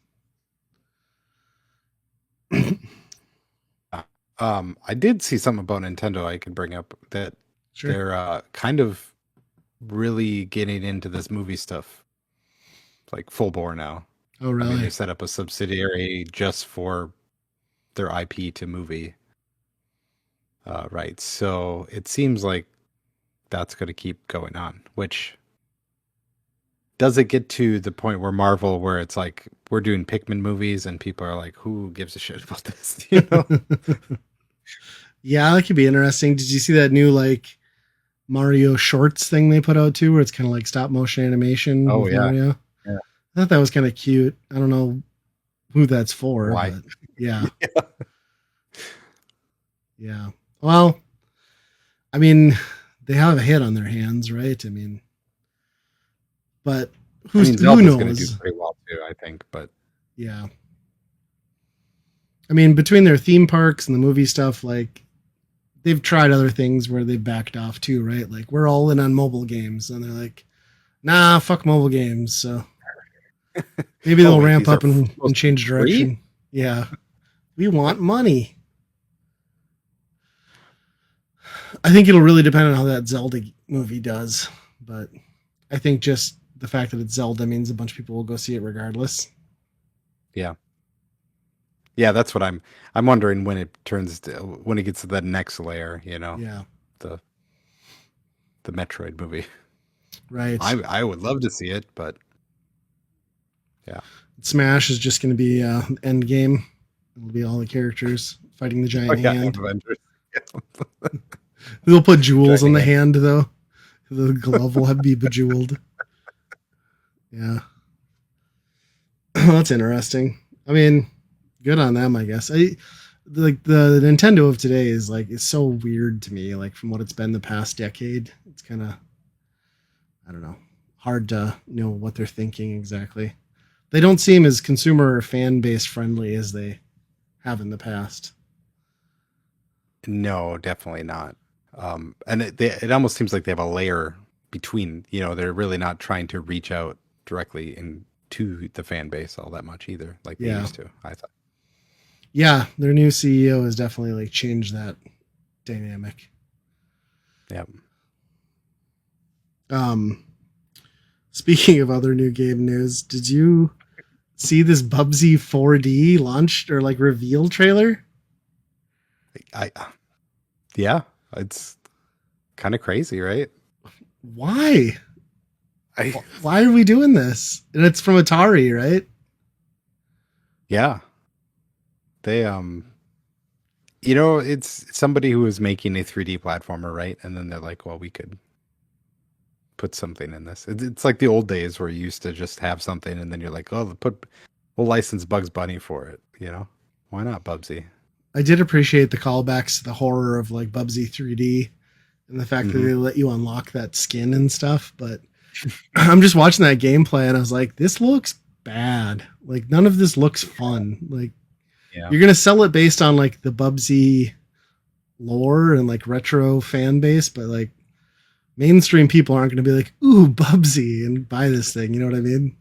I did see something about Nintendo I could bring up that they're kind of really getting into this movie stuff, like full bore now. Oh, really? I mean, they set up a subsidiary just for their IP to movie. Right. So it seems like that's going to keep going on, which does it get to the point where Marvel, where it's like, we're doing Pikmin movies and people are like, who gives a shit about this? Yeah, that could be interesting. Did you see that new like Mario shorts thing they put out too, where it's kind of like stop motion animation? Oh, with Mario? Yeah. I thought that was kind of cute. I don't know who that's for. Why? But yeah. Yeah. Well, I mean, they have a hit on their hands, right? I mean, but who knows? Going to do pretty well too, I think. But yeah, I mean, between their theme parks and the movie stuff, like they've tried other things where they backed off too, right? Like we're all in on mobile games, and they're like, nah, fuck mobile games. So maybe they'll ramp up and change direction. Free? Yeah, we want money. I think it'll really depend on how that Zelda movie does, but I think just the fact that it's Zelda means a bunch of people will go see it regardless. Yeah. Yeah, that's what I'm wondering when it turns to, when it gets to the next layer, you know, Yeah, the the Metroid movie. right. I would love to see it, but yeah. Smash is just going to be end game. It'll be all the characters fighting the Oh giant yeah, hand. Avengers. They'll put jewels on Giant the hand. hand though. The glove will have be bejeweled. Yeah, that's interesting. I mean, good on them, I guess. Like the Nintendo of today is like it's so weird to me. Like from what it's been the past decade, it's kind of I don't know hard to know what they're thinking exactly. They don't seem as consumer or fan base friendly as they have in the past. No, definitely not. And it almost seems like they have a layer between, you know, they're really not trying to reach out directly into the fan base all that much either, like they Yeah, used to, I thought. yeah. Their new CEO has definitely like changed that dynamic. Yeah. Um, Speaking of other new game news, did you see this Bubsy 4D launched or like reveal trailer? I yeah, it's kind of crazy, right? Why? I Why are we doing this? And it's from Atari, right? yeah, they you know, it's somebody who is making a 3D platformer, right? And then they're like, well, we could put something in this. It's like the old days where you used to just have something and then you're like, oh, we'll license Bugs Bunny for it, you know? Why not Bubsy? I did appreciate the callbacks to the horror of like Bubsy 3D and the fact that Hmm. they let you unlock that skin and stuff. But I'm just watching that gameplay and I was like, this looks bad. Like none of this looks fun. Like Yeah. you're gonna sell it based on like the Bubsy lore and like retro fan base, but like mainstream people aren't gonna be like, ooh, Bubsy and buy this thing. You know what I mean?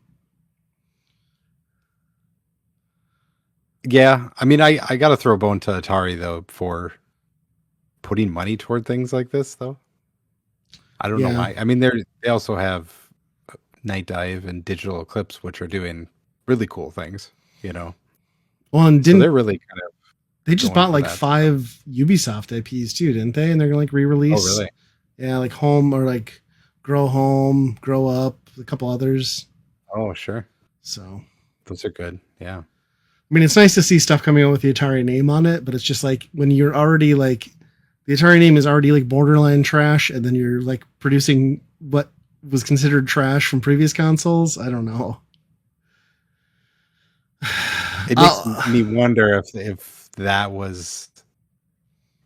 Yeah. I mean, I got to throw a bone to Atari, though, for putting money toward things like this, though. I don't know Yeah. why. I mean, they also have Night Dive and Digital Eclipse, which are doing really cool things, you know? Well, and So they're didn't really kind of they just going bought for like that stuff. 5 Ubisoft IPs too, didn't they? And they're gonna like Oh, re-release, really? yeah, like Home or like Grow Home, Grow Up, a couple others. Oh, sure. So Those are good. Yeah. I mean, it's nice to see stuff coming out with the Atari name on it, but it's just like when you're already like the Atari name is already like borderline trash, and then you're like producing what was considered trash from previous consoles. I don't know. It makes I'll, me wonder if that was,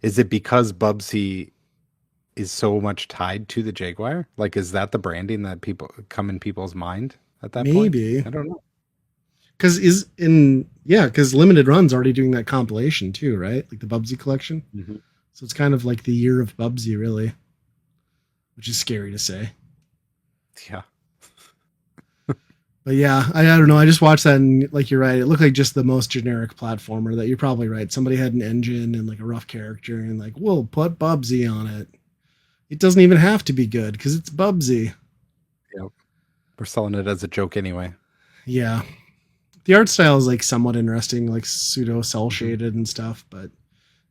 is it because Bubsy is so much tied to the Jaguar? Like, is that the branding that people come in people's mind at that point? maybe I don't know. because is in yeah because Limited Run's already doing that compilation too, right? Like the Bubsy collection. Hmm. So it's kind of like the year of Bubsy, really, which is scary to say. Yeah. But yeah, I don't know. I just watched that and like you're right. It looked like just the most generic platformer. That you're probably right. Somebody had an engine and like a rough character and like we'll put Bubsy on it. It doesn't even have to be good because it's Bubsy. Yep. We're selling it as a joke anyway. Yeah, the art style is like somewhat interesting, like pseudo cell Hmm. shaded and stuff. But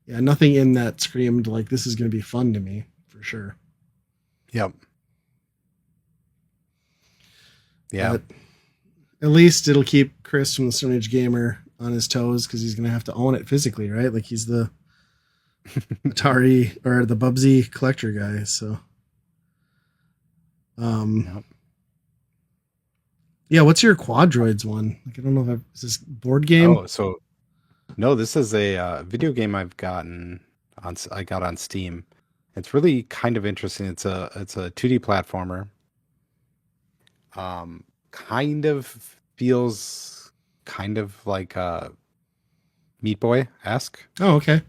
yeah, nothing in that screamed like this is going to be fun to me for sure. Yep. Yeah. But at least it'll keep Chris from the Stone Age Gamer on his toes because he's going to have to own it physically, right? Like he's the Atari or the Bubsy collector guy. So, um, Yep. yeah. What's your Quadroids one? Like, I don't know if is this board game? Oh, so no, this is a video game I've gotten I got on Steam. It's really kind of interesting. It's a 2D platformer. Kind of feels kind of like Meat Boy esque. Oh, okay.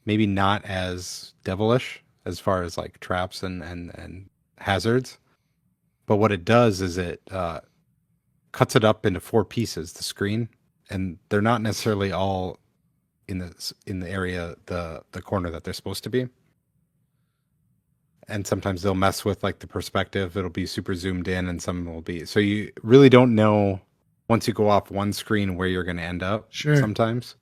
Maybe not as devilish as far as like traps and hazards. But what it does is it cuts it up into four pieces. The screen, and they're not necessarily all in the area the corner that they're supposed to be. and sometimes they'll mess with like the perspective. It'll be super zoomed in, and some will be. So you really don't know once you go off one screen where you're going to end up. Sure. Sometimes,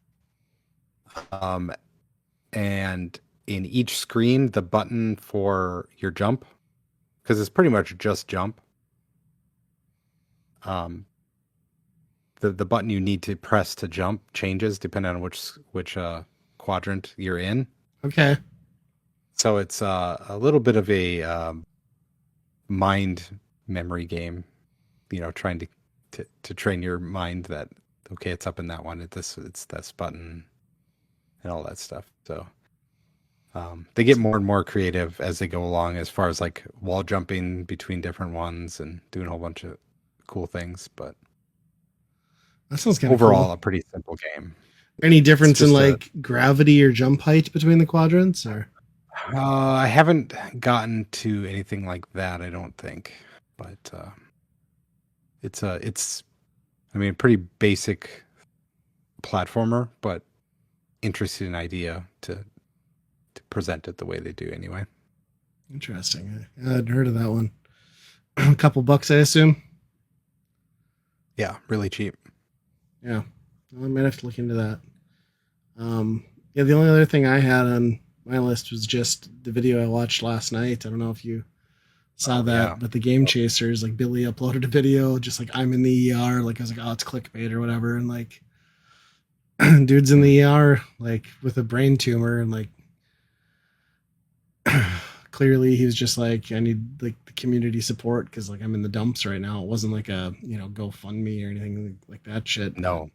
and in each screen, the button for your jump, because it's pretty much just jump. The button you need to press to jump changes depending on which quadrant you're in. Okay. So it's a little bit of a mind memory game, trying to train your mind that okay, it's up in that one, it's this button and all that stuff. So they get more and more creative as they go along, as far as like wall jumping between different ones and doing a whole bunch of cool things. But That sounds kind of overall, cool. a pretty simple game. Any difference in just like gravity or jump height between the quadrants, or? I haven't gotten to anything like that, I don't think. But it's I mean, a pretty basic platformer, but interesting idea to present it the way they do anyway. Interesting. I hadn't heard of that one. A couple bucks, I assume. Yeah, really cheap. Yeah, well, I might have to look into that. Yeah, the only other thing I had on my list was just the video I watched last night. I don't know if you saw that, yeah. but the Game Chasers, like Billy uploaded a video, just like I'm in the ER, like I was like, oh, it's clickbait or whatever, and like dude's in the ER, like with a brain tumor, and like clearly he was just like, I need like the community support because like I'm in the dumps right now. It wasn't like a GoFundMe or anything like that shit. No.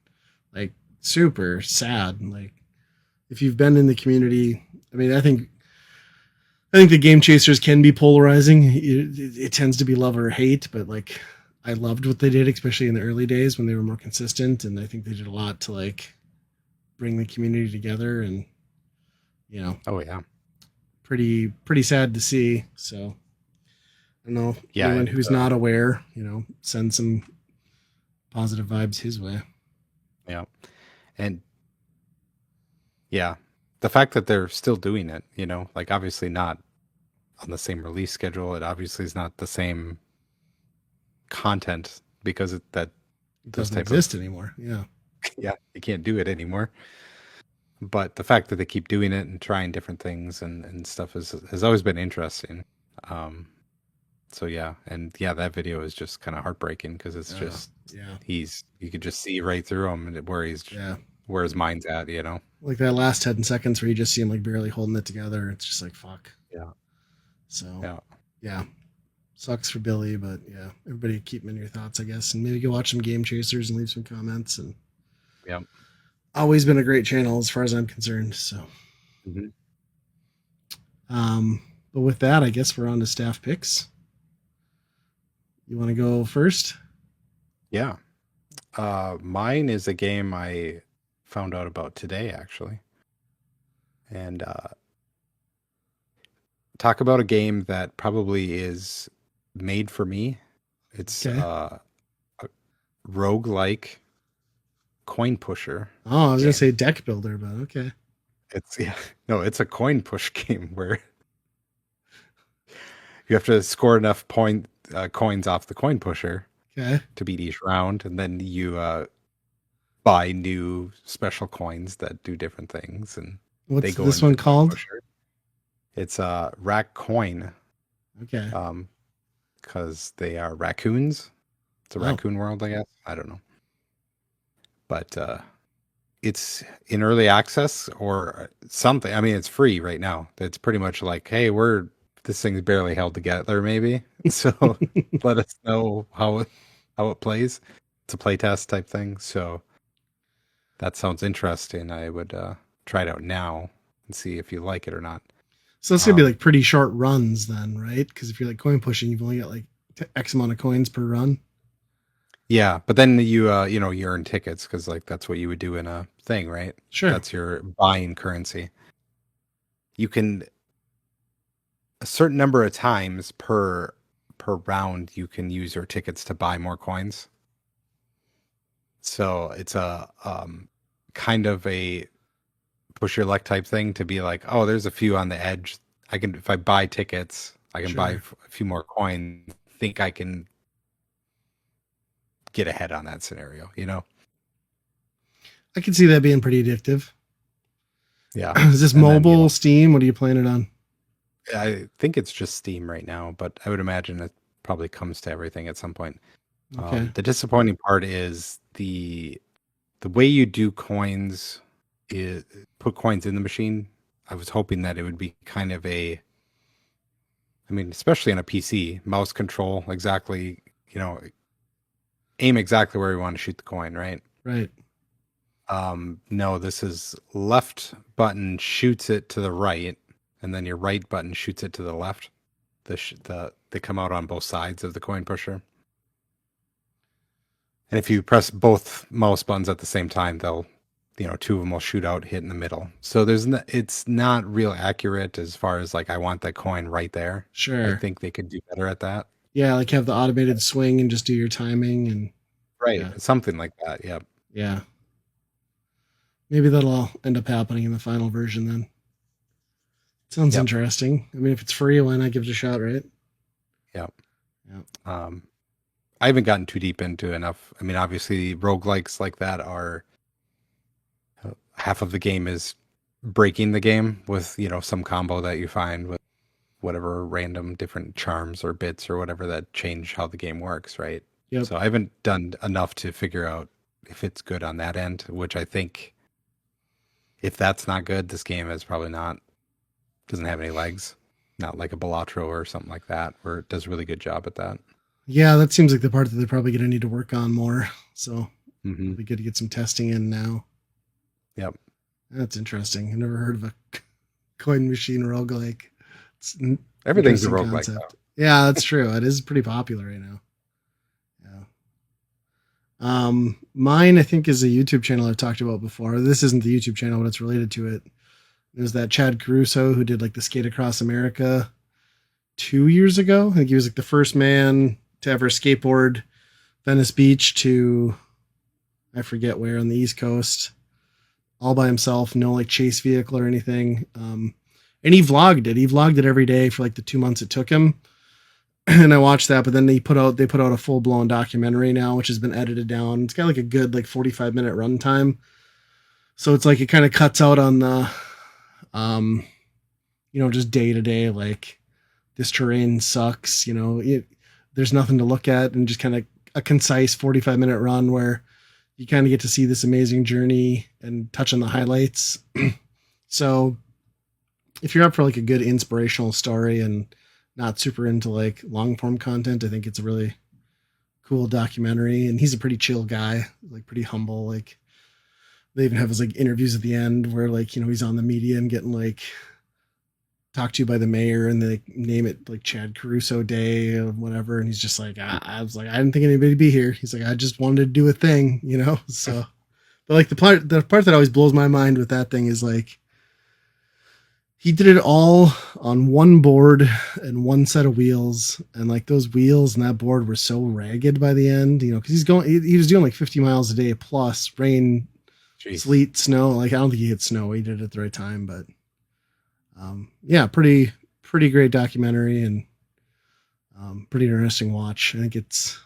But, like super sad. Like if you've been in the community, I mean, I think the Game Chasers can be polarizing. It tends to be love or hate, but like I loved what they did, especially in the early days when they were more consistent, and I think they did a lot to like bring the community together, and Oh yeah. pretty sad to see. So I don't know, Yeah, anyone who's not aware, send some positive vibes his way. Yeah. And yeah, the fact that they're still doing it, like obviously not on the same release schedule. It obviously is not the same content because It those doesn't type exist of anymore. Yeah. yeah, you can't do it anymore. But the fact that they keep doing it and trying different things and stuff has always been interesting. So yeah, and yeah, that video is just kind of heartbreaking because it's just you could just see right through him and where his mind's at, Like that last 10 seconds where you just see him like barely holding it together. It's just like, fuck. Yeah. So yeah. Sucks for Billy, but yeah, everybody keep him in your thoughts, I guess, and maybe go watch some Game Chasers and leave some comments. And yeah, always been a great channel as far as I'm concerned. So, but with that, I guess we're on to staff picks. You want to go first? Yeah. Mine is a game I found out about today, actually. And talk about a game that probably is made for me. It's a roguelike coin pusher. Oh, I was going to say deck builder, but okay. It's a coin push game where you have to score enough coins off the coin pusher to beat each round, and then you buy new special coins that do different things. And what's this one called? It's Rack Coin. Okay. Because they are raccoons. It's a raccoon world, I guess. I don't know. But it's in early access or something. I mean, it's free right now. It's pretty much like, hey, this thing's barely held together, maybe. So let us know how it plays. It's a playtest type thing. So that sounds interesting. I would try it out now and see if you like it or not. So it's gonna be like pretty short runs then, right? Because if you're like coin pushing, you've only got like X amount of coins per run. Yeah, but then you earn tickets because like that's what you would do in a thing, right? Sure. That's your buying currency. You can a certain number of times per round you can use your tickets to buy more coins. So it's a kind of a push your luck type thing to be like, oh, there's a few on the edge. If I buy tickets, I can buy Sure. a few more coins, think I can get ahead on that scenario, you know? I can see that being pretty addictive. Yeah. Is this And then, mobile, Steam? What are you playing it on? I think it's just Steam right now, but I would imagine it probably comes to everything at some point. Okay. The disappointing part is the way you do coins is put coins in the machine. I was hoping that it would be kind of I mean, especially on a PC, mouse control exactly, aim exactly where you want to shoot the coin, right? Right. No, this is left button shoots it to the right, and then your right button shoots it to the left. They come out on both sides of the coin pusher. And if you press both mouse buttons at the same time, they'll, two of them will shoot out, hit in the middle. So it's not real accurate as far as like I want that coin right there. I Sure. think they could do better at that. Yeah, like have the automated swing and just do your timing and Right, yeah. something like that. Yeah. Yeah. Maybe that'll all end up happening in the final version then. Sounds Yep. interesting. I mean, if it's free, why not give it a shot, right? Yep. Yeah. I haven't gotten too deep into enough. I mean, obviously, roguelikes like that are half of the game is breaking the game with, some combo that you find with whatever random different charms or bits or whatever that change how the game works, right? Yep. So I haven't done enough to figure out if it's good on that end, which I think if that's not good, this game is probably doesn't have any legs. Not like a Balatro or something like that, where it does a really good job at that. Yeah, that seems like the part that they're probably going to need to work on more. So Mm-hmm. it'll be good to get some testing in now. Yep. That's interesting. I've never heard of a coin machine roguelike. It's an Everything's a interesting roguelike, concept. though. Yeah, that's true. It is pretty popular right now. Yeah. Mine I think is a YouTube channel I've talked about before. This isn't the YouTube channel, but it's related to it. There's that Chad Caruso who did like the Skate Across America 2 years ago. I think he was like the first man to ever skateboard Venice Beach to I forget where on the East Coast, all by himself, no like chase vehicle or anything. And he vlogged it. He vlogged it every day for like the 2 months it took him. And I watched that, but then they put out a full blown documentary now, which has been edited down. It's got like a good like 45-minute runtime. So it's like it kind of cuts out on the just day to day, like this terrain sucks, there's nothing to look at, and just kind of a concise 45-minute run where you kind of get to see this amazing journey and touch on the highlights. So if you're up for like a good inspirational story and not super into like long form content, I think it's a really cool documentary. And he's a pretty chill guy, like pretty humble. Like they even have his like interviews at the end where like, he's on the media and getting like talked to by the mayor, and they name it like Chad Caruso Day or whatever. And he's just like, I was like, I didn't think anybody would be here. He's like, I just wanted to do a thing, So, but like the part that always blows my mind with that thing is like, he did it all on one board and one set of wheels, and like those wheels and that board were so ragged by the end, because he was doing like 50 miles a day plus rain, Jeez. sleet, snow. Like I don't think he hit snow. He did it at the right time, but yeah, pretty great documentary and pretty interesting watch. I think it's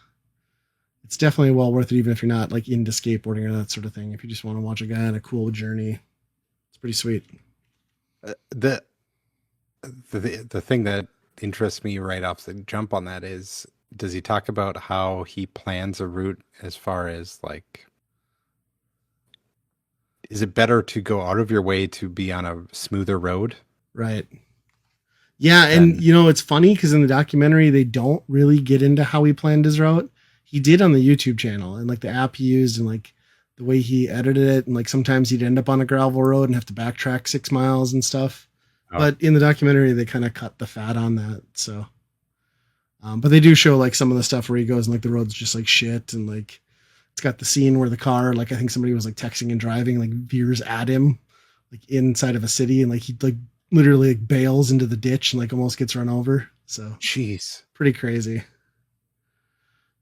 definitely well worth it, even if you're not like into skateboarding or that sort of thing. If you just want to watch a guy on a cool journey, it's pretty sweet. The thing that interests me right off the jump on that is, does he talk about how he plans a route as far as like, is it better to go out of your way to be on a smoother road? Right. Yeah, and it's funny because in the documentary they don't really get into how he planned his route. He did on the YouTube channel, and like the app he used and like the way he edited it, and like sometimes he'd end up on a gravel road and have to backtrack 6 miles and stuff. Oh. But in the documentary they kind of cut the fat on that. So but they do show like some of the stuff where he goes and like the road's just like shit, and like it's got the scene where the car, like I think somebody was like texting and driving, like veers at him like inside of a city, and like he like literally like bails into the ditch and like almost gets run over. So jeez, pretty crazy.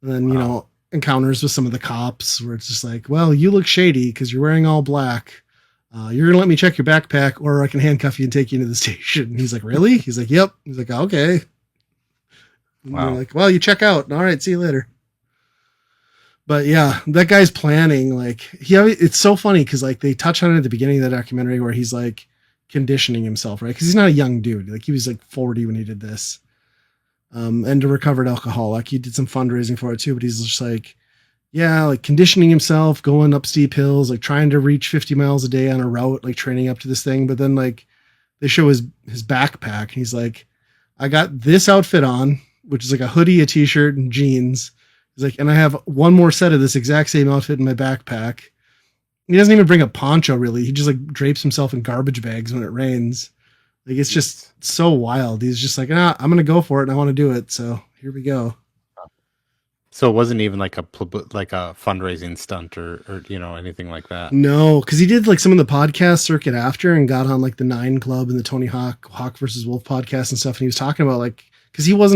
And then encounters with some of the cops where it's just like, well, you look shady because you're wearing all black. You're gonna let me check your backpack, or I can handcuff you and take you into the station. And he's like, really? He's like, yep. He's like, okay. And they're Wow. like, well, you check out. All right, see you later. But yeah, that guy's planning. Like, it's so funny because like they touch on it at the beginning of the documentary where he's like conditioning himself, right? Because he's not a young dude. Like he was like 40 when he did this. And a recovered alcoholic. He did some fundraising for it too, but he's just like, yeah, like conditioning himself, going up steep hills, like trying to reach 50 miles a day on a route, like training up to this thing. But then like they show his backpack. And he's like, I got this outfit on, which is like a hoodie, a t-shirt, and jeans. He's like, and I have one more set of this exact same outfit in my backpack. He doesn't even bring a poncho really. He just like drapes himself in garbage bags when it rains. Like it's just so wild. He's just like, I'm gonna go for it and I want to do it. So here we go. So it wasn't even like a fundraising stunt or anything like that. No, because he did like some of the podcast circuit after and got on like the 9 Club and the Tony Hawk versus Wolf podcast and stuff. And he was talking about like, because he was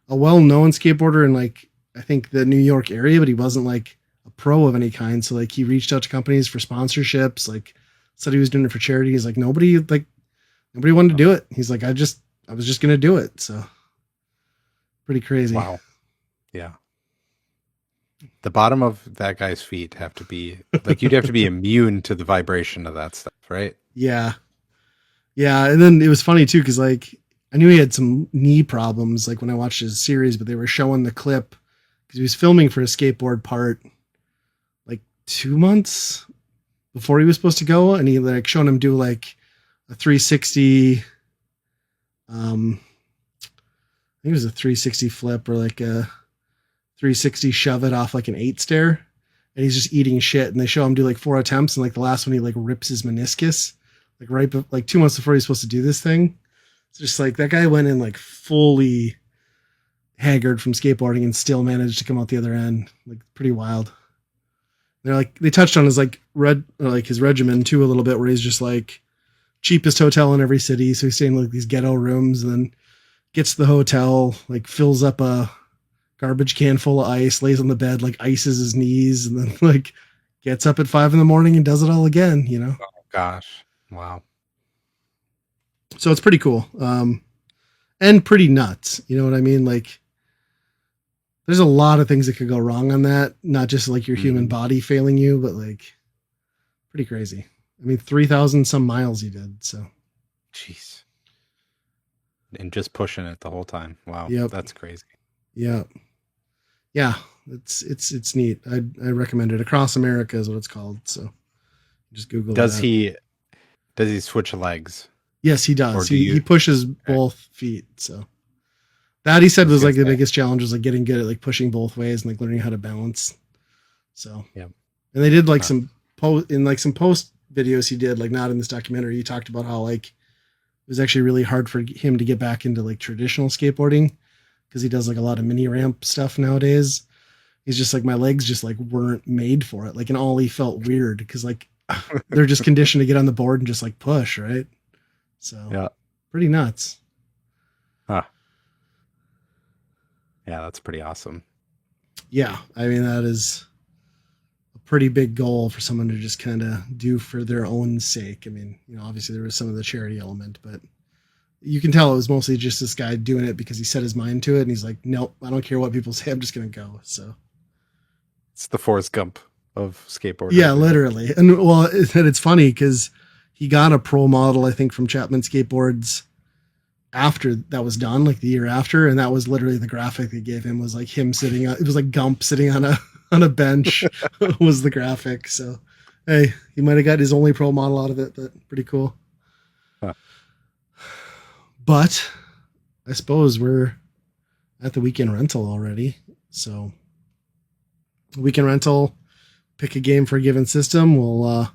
a well-known skateboarder in like I think the New York area, but he wasn't like a pro of any kind. So like he reached out to companies for sponsorships, like said he was doing it for charity. He's like nobody wanted to do it. He's like, I was just gonna do it. So pretty crazy. Wow. Yeah. The bottom of that guy's feet have to be like you'd have to be immune to the vibration of that stuff, right? Yeah. Yeah. And then it was funny too, because like I knew he had some knee problems like when I watched his series, but they were showing the clip because he was filming for a skateboard part like 2 months before he was supposed to go, and he like showing him do like a 360 I think it was a 360 flip or like a 360 shove it off like an 8 stair, and he's just eating shit, and they show him do like 4 attempts, and like the last one he like rips his meniscus like 2 months before he's supposed to do this thing. It's just like that guy went in like fully haggard from skateboarding and still managed to come out the other end. Like pretty wild. They're like they touched on his like his regimen too a little bit, where he's just like cheapest hotel in every city, so he's staying in like these ghetto rooms, and then gets to the hotel, like fills up a garbage can full of ice, lays on the bed, like ices his knees, and then like gets up at 5 a.m. and does it all again, Oh gosh. Wow. So it's pretty cool. And pretty nuts. You know what I mean? Like there's a lot of things that could go wrong on that. Not just like your human body failing you, but like pretty crazy. I mean, 3,000 some miles he did. So jeez. And just pushing it the whole time. Wow. Yep. That's crazy. Yeah. Yeah. It's neat. I recommend it. Across America is what it's called. So just Google Does that. Does he switch legs? Yes, he does. Do He pushes both feet. So that he said was like the biggest challenge was like getting good at like pushing both ways and like learning how to balance. So yeah. And they did like some post videos he did, like not in this documentary. He talked about how like it was actually really hard for him to get back into like traditional skateboarding because he does like a lot of mini ramp stuff nowadays. He's just like, my legs just like weren't made for it. Like in ollie felt weird because like they're just conditioned to get on the board and just like push, right? So yeah, pretty nuts. Huh. Yeah, that's pretty awesome. Yeah, I mean that is a pretty big goal for someone to just kind of do for their own sake. I mean, you know, obviously there was some of the charity element, but you can tell it was mostly just this guy doing it because he set his mind to it, and he's like, nope, I don't care what people say, I'm just gonna go. So it's the Forrest Gump of skateboarding. Yeah, literally. And well, it's funny because he got a pro model, I think, from Chapman Skateboards after that was done, like the year after, and that was literally the graphic they gave him, was like him sitting on, it was like Gump sitting on a bench was the graphic. So hey, he might have got his only pro model out of it, but pretty cool. Huh. But I suppose we're at the weekend rental already. So weekend rental, pick a game for a given system. We'll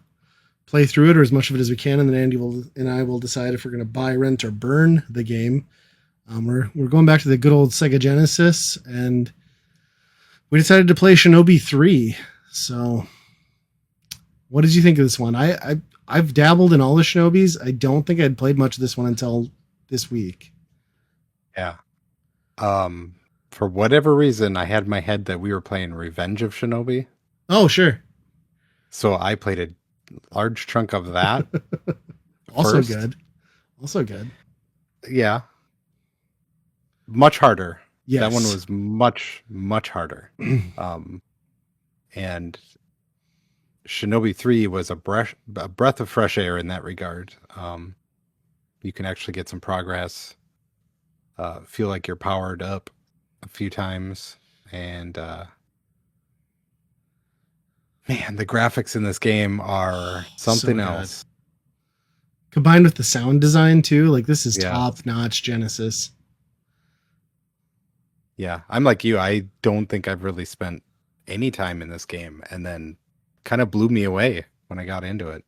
play through it, or as much of it as we can, and then Andy and I will decide if we're going to buy, rent, or burn the game. We're going back to the good old Sega Genesis, and we decided to play Shinobi 3. So, what did you think of this one? I've dabbled in all the Shinobis. I don't think I'd played much of this one until this week. Yeah. For whatever reason, I had in my head that we were playing Revenge of Shinobi. Oh, sure. So I played a large chunk of that. Also good. Also good. Yeah. much harder. Yes. That one was much harder. And Shinobi 3 was a breath of fresh air in that regard. You can actually get some progress, feel like you're powered up a few times, and man, the graphics in this game are something else. Combined with the sound design too, like this is Yeah. top-notch Genesis. Yeah, I'm like you. I don't think I've really spent any time in this game, and then kind of blew me away when I got into it.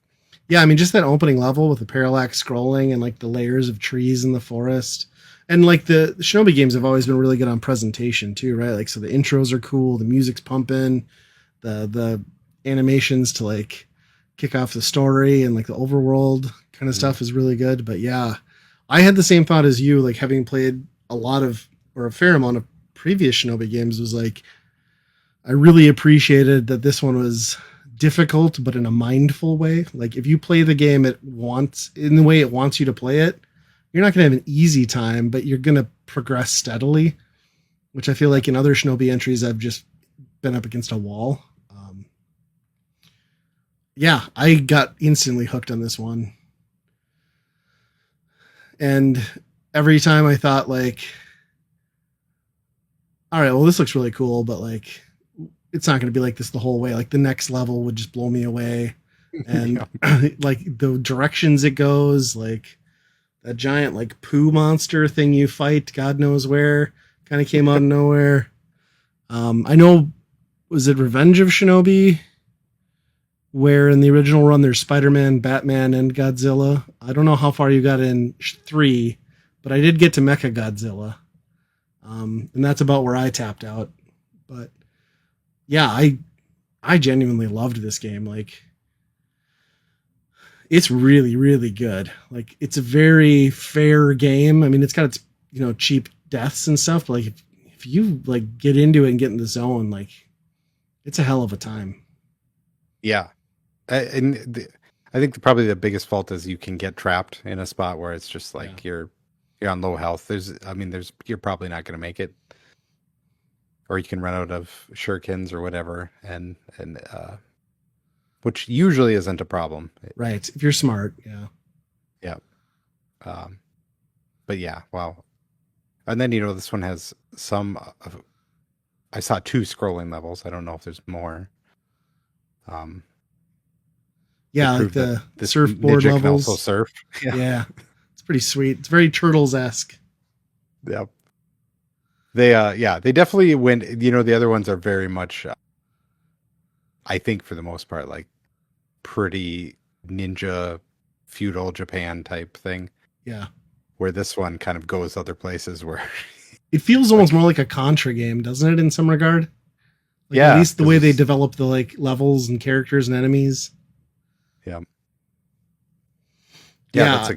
Yeah, I mean, just that opening level with the parallax scrolling and like the layers of trees in the forest. And like the Shinobi games have always been really good on presentation too, right? Like, so the intros are cool, the music's pumping, the animations to like kick off the story and like the overworld kind of stuff is really good. But yeah, I had the same thought as you, like having played a lot of, or a fair amount of previous Shinobi games, was like, I really appreciated that this one was difficult, but in a mindful way. Like if you play the game in the way it wants you to play it, you're not going to have an easy time, but you're going to progress steadily, which I feel like in other Shinobi entries, I've just been up against a wall. Yeah, I got instantly hooked on this one. And every time I thought like, all right, well, this looks really cool, but like, it's not going to be like this the whole way. Like the next level would just blow me away. And like the directions it goes, like that giant like poo monster thing you fight, God knows where, kind of came out of nowhere. I know, was it Revenge of Shinobi? Where in the original run there's Spider-Man, Batman, and Godzilla. I don't know how far you got in 3, but I did get to Mecha Godzilla. And that's about where I tapped out. But yeah, I genuinely loved this game. Like, it's really, really good. Like, it's a very fair game. I mean, it's got its, cheap deaths and stuff, but like if you like get into it and get in the zone, like it's a hell of a time. Yeah. I think probably the biggest fault is you can get trapped in a spot where it's just like you're on low health. You're probably not going to make it, or you can run out of shurikens or whatever, and which usually isn't a problem, right? If you're smart, yeah. But yeah, wow. And then this one has some. I saw 2 scrolling levels. I don't know if there's more. Yeah, like the surfboard levels. Can also surf. Yeah, it's pretty sweet. It's very Turtles-esque. Yep. They definitely went. The other ones are very much, I think, for the most part, like pretty ninja feudal Japan type thing. Yeah. Where this one kind of goes other places where it feels almost more like a Contra game, doesn't it, in some regard? Like, yeah. At least the way they develop the like levels and characters and enemies. Yeah. Yeah, that's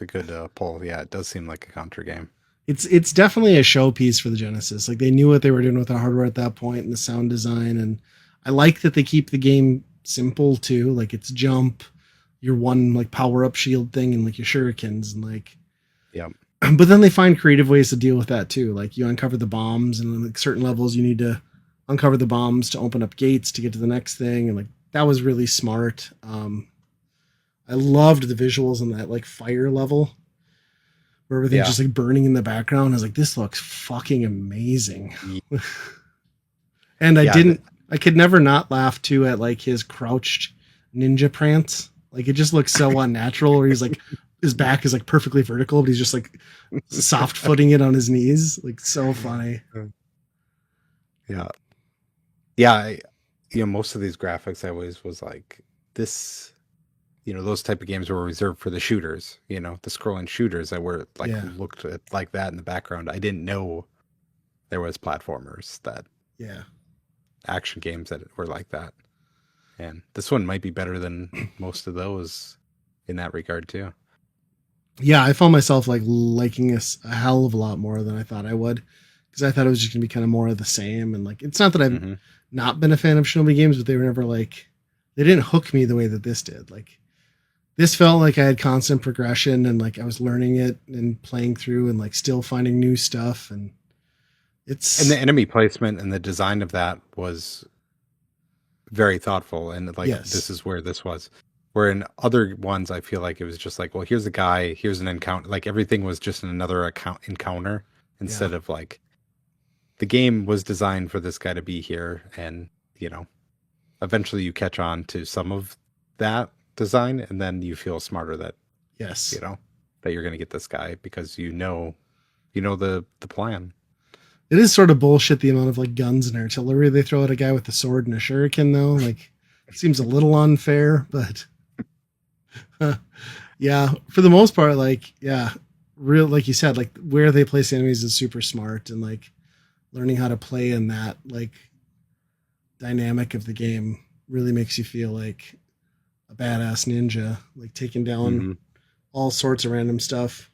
a good pull. Yeah, it does seem like a Contra game. It's definitely a showpiece for the Genesis. Like they knew what they were doing with the hardware at that point and the sound design. And I like that they keep the game simple too. Like it's jump, your one like power up shield thing, and like your shurikens and like, yeah. But then they find creative ways to deal with that too. Like you uncover the bombs, and like certain levels you need to uncover the bombs to open up gates to get to the next thing. And like that was really smart. I loved the visuals on that like fire level where everything's just like burning in the background. I was like, this looks fucking amazing. Yeah. And I could never not laugh too at like his crouched ninja prance. Like it just looks so unnatural where he's like, his back is like perfectly vertical, but he's just like soft footing it on his knees. Like so funny. Yeah. Yeah. Most of these graphics I always was like this, those type of games were reserved for the shooters, the scrolling shooters that were like looked at like that in the background. I didn't know there was platformers action games that were like that. And this one might be better than most of those in that regard too. Yeah, I found myself like liking this a hell of a lot more than I thought I would, because I thought it was just gonna be kind of more of the same. And like, it's not that I've not been a fan of Shinobi games, but they were never like, they didn't hook me the way that this did. Like This felt like I had constant progression and like I was learning it and playing through and like still finding new stuff. And And the it's, enemy placement and the design of that was very thoughtful. And like, yes. this is where this was. Where in other ones, I feel like it was just like, well, here's a guy, here's an encounter. Like everything was just another encounter Yeah. instead of like the game was designed for this guy to be here. And, eventually you catch on to some of that design and then you feel smarter that, Yes. that you're going to get this guy because the plan. It is sort of bullshit the amount of like guns and artillery they throw at a guy with a sword and a shuriken, though. Like, it seems a little unfair, but yeah, for the most part, like, yeah, real, like you said, like where they place enemies is super smart, and like learning how to play in that like dynamic of the game really makes you feel like a badass ninja, like taking down Hmm. all sorts of random stuff.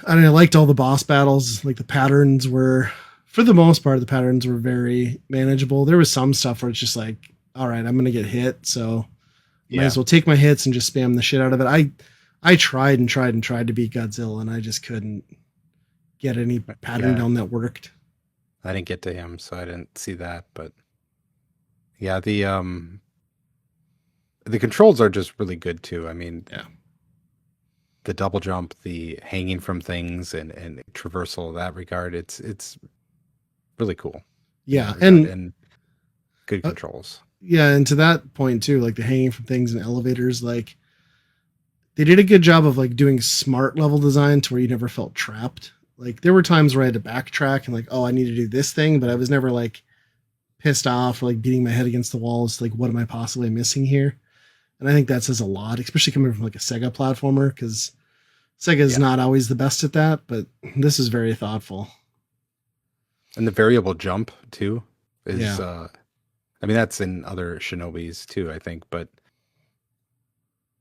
I mean, I liked all the boss battles. Like the patterns were, for the most part, the patterns were very manageable. There was some stuff where it's just like, all right, I'm gonna get hit, so might Yeah. as well take my hits and just spam the shit out of it. I tried and tried and tried to beat Godzilla, and I just couldn't get any pattern Yeah. down that worked. I didn't get to him, so I didn't see that. But yeah, the controls are just really good too. I mean, Yeah, the double jump, the hanging from things, and traversal in that regard, it's really cool in yeah, that regard, and and good uh, controls. yeah, and to that point too, like the hanging from things in elevators, like they did a good job of like doing smart level design to where you never felt trapped. Like there were times where I had to backtrack and like, oh, I need to do this thing, but I was never like pissed off or like beating my head against the walls. Like, what am I possibly missing here? And I think that says a lot, especially coming from like a Sega platformer, because Sega is Yeah, not always the best at that, but this is very thoughtful. and the variable jump too is, Yeah. I mean, that's in other Shinobis too, I think, but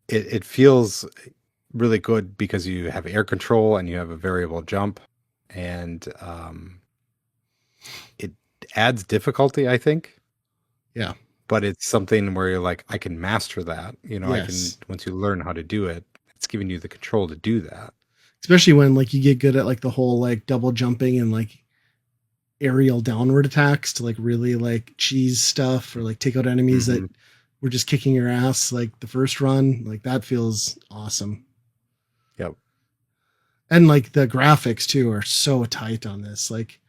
it feels really good because you have air control and you have a variable jump, and it adds difficulty, I think. Yeah. But it's something where you're like, I can master that. I can, Yes. once you learn how to do it, it's giving you the control to do that. Especially when like you get good at like the whole like double jumping and like aerial downward attacks to like really like cheese stuff or like take out enemies that Hmm. were just kicking your ass like the first run. Like that feels awesome. Yep. And like the graphics too are so tight on this. Like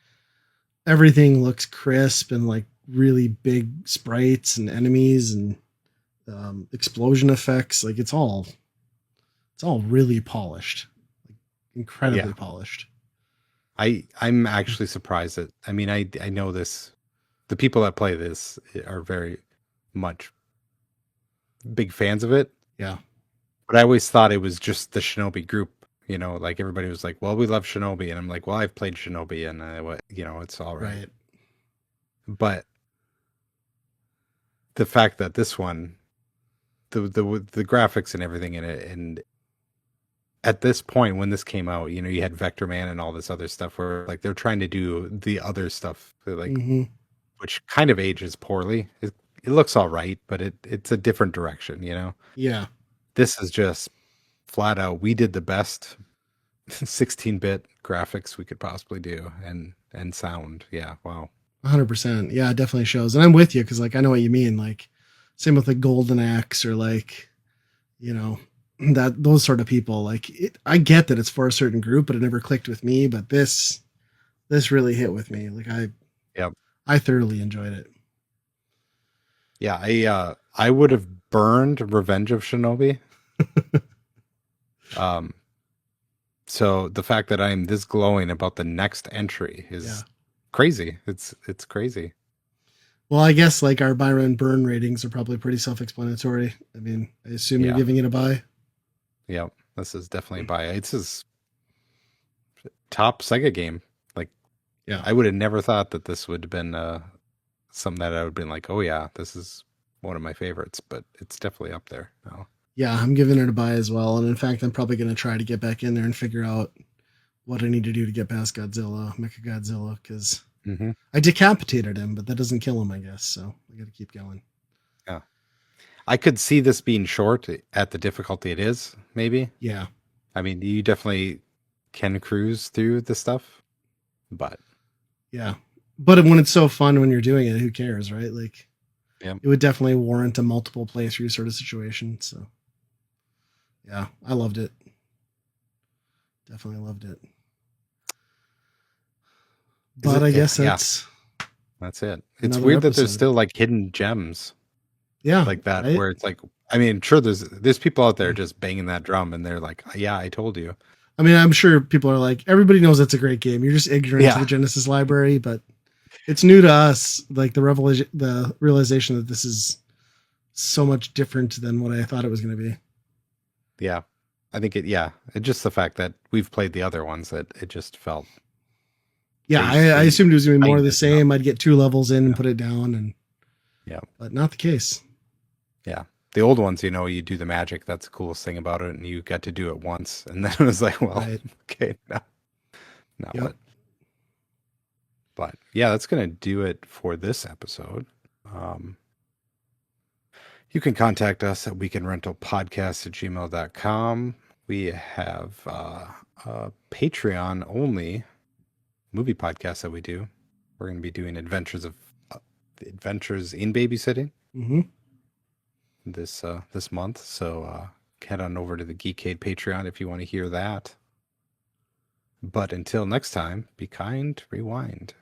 everything looks crisp and like really big sprites and enemies and explosion effects. Like it's all really polished, like incredibly Yeah. polished. I'm actually surprised that, I mean, I know this, the people that play this are very much big fans of it, Yeah. but I always thought it was just the Shinobi group. Like everybody was like, well, we love Shinobi. And I'm like, well, I've played Shinobi and it's all right. Right. But the fact that this one, the graphics and everything in it, and at this point when this came out, you had Vector Man and all this other stuff where like they're trying to do the other stuff, like, Hmm. which kind of ages poorly. It looks all right, but it's a different direction. Yeah. This is just flat out, we did the best 16-bit graphics we could possibly do, and sound. Yeah, wow. 100%. Yeah, it definitely shows. And I'm with you because like I know what you mean. Like same with like Golden Axe or like, you know, that those sort of people. Like I get that it's for a certain group, but it never clicked with me. But this really hit with me. Like Yeah. I thoroughly enjoyed it. Yeah, I would have burned Revenge of Shinobi. Um, so the fact that I'm this glowing about the next entry Yeah. is crazy. It's crazy. Well, I guess like our Byron burn ratings are probably pretty self-explanatory. I mean, I assume you're Yeah. giving it a buy. Yeah. This is definitely it's his top Sega game. Like, Yeah. I would have never thought that this would have been something that I would have been like, oh yeah, this is one of my favorites, but it's definitely up there now. Yeah, I'm giving it a buy as well. And in fact, I'm probably going to try to get back in there and figure out what I need to do to get past Godzilla, Mecha Godzilla, because Hmm. I decapitated him, but that doesn't kill him, I guess. So I got to keep going. Yeah. I could see this being short at the difficulty it is, maybe. Yeah. I mean, you definitely can cruise through the stuff, but Yeah. But when it's so fun when you're doing it, who cares, right? Like, yeah. it would definitely warrant a multiple playthrough sort of situation. So, yeah, I loved it. Definitely loved it. But I guess that's it. It's another weird that there's episode. still like hidden gems Yeah. like that Right? where it's like, I mean, sure, there's people out there just banging that drum and they're like, yeah, I told you. I mean, I'm sure people are like, everybody knows that's a great game. You're just ignorant to Yeah. the Genesis library, but it's new to us. Like the realization that this is so much different than what I thought it was going to be. Yeah. I think it's just the fact that we've played the other ones that it just felt. Yeah, I assumed it was going to be more of the Kindness, same. I'd get 2 levels in and put it down, and but not the case. Yeah. The old ones, you know, you do the magic. That's the coolest thing about it. And you got to do it once. And then it was like, well, Right. okay, now Yep. what? But yeah, that's going to do it for this episode. You can contact us at weekendrentalpodcast@gmail.com. We have a Patreon only movie podcast that we do. We're going to be doing Adventures in Babysitting Mm-hmm. this month. So head on over to the Geekade Patreon if you want to hear that. But until next time, be kind, rewind.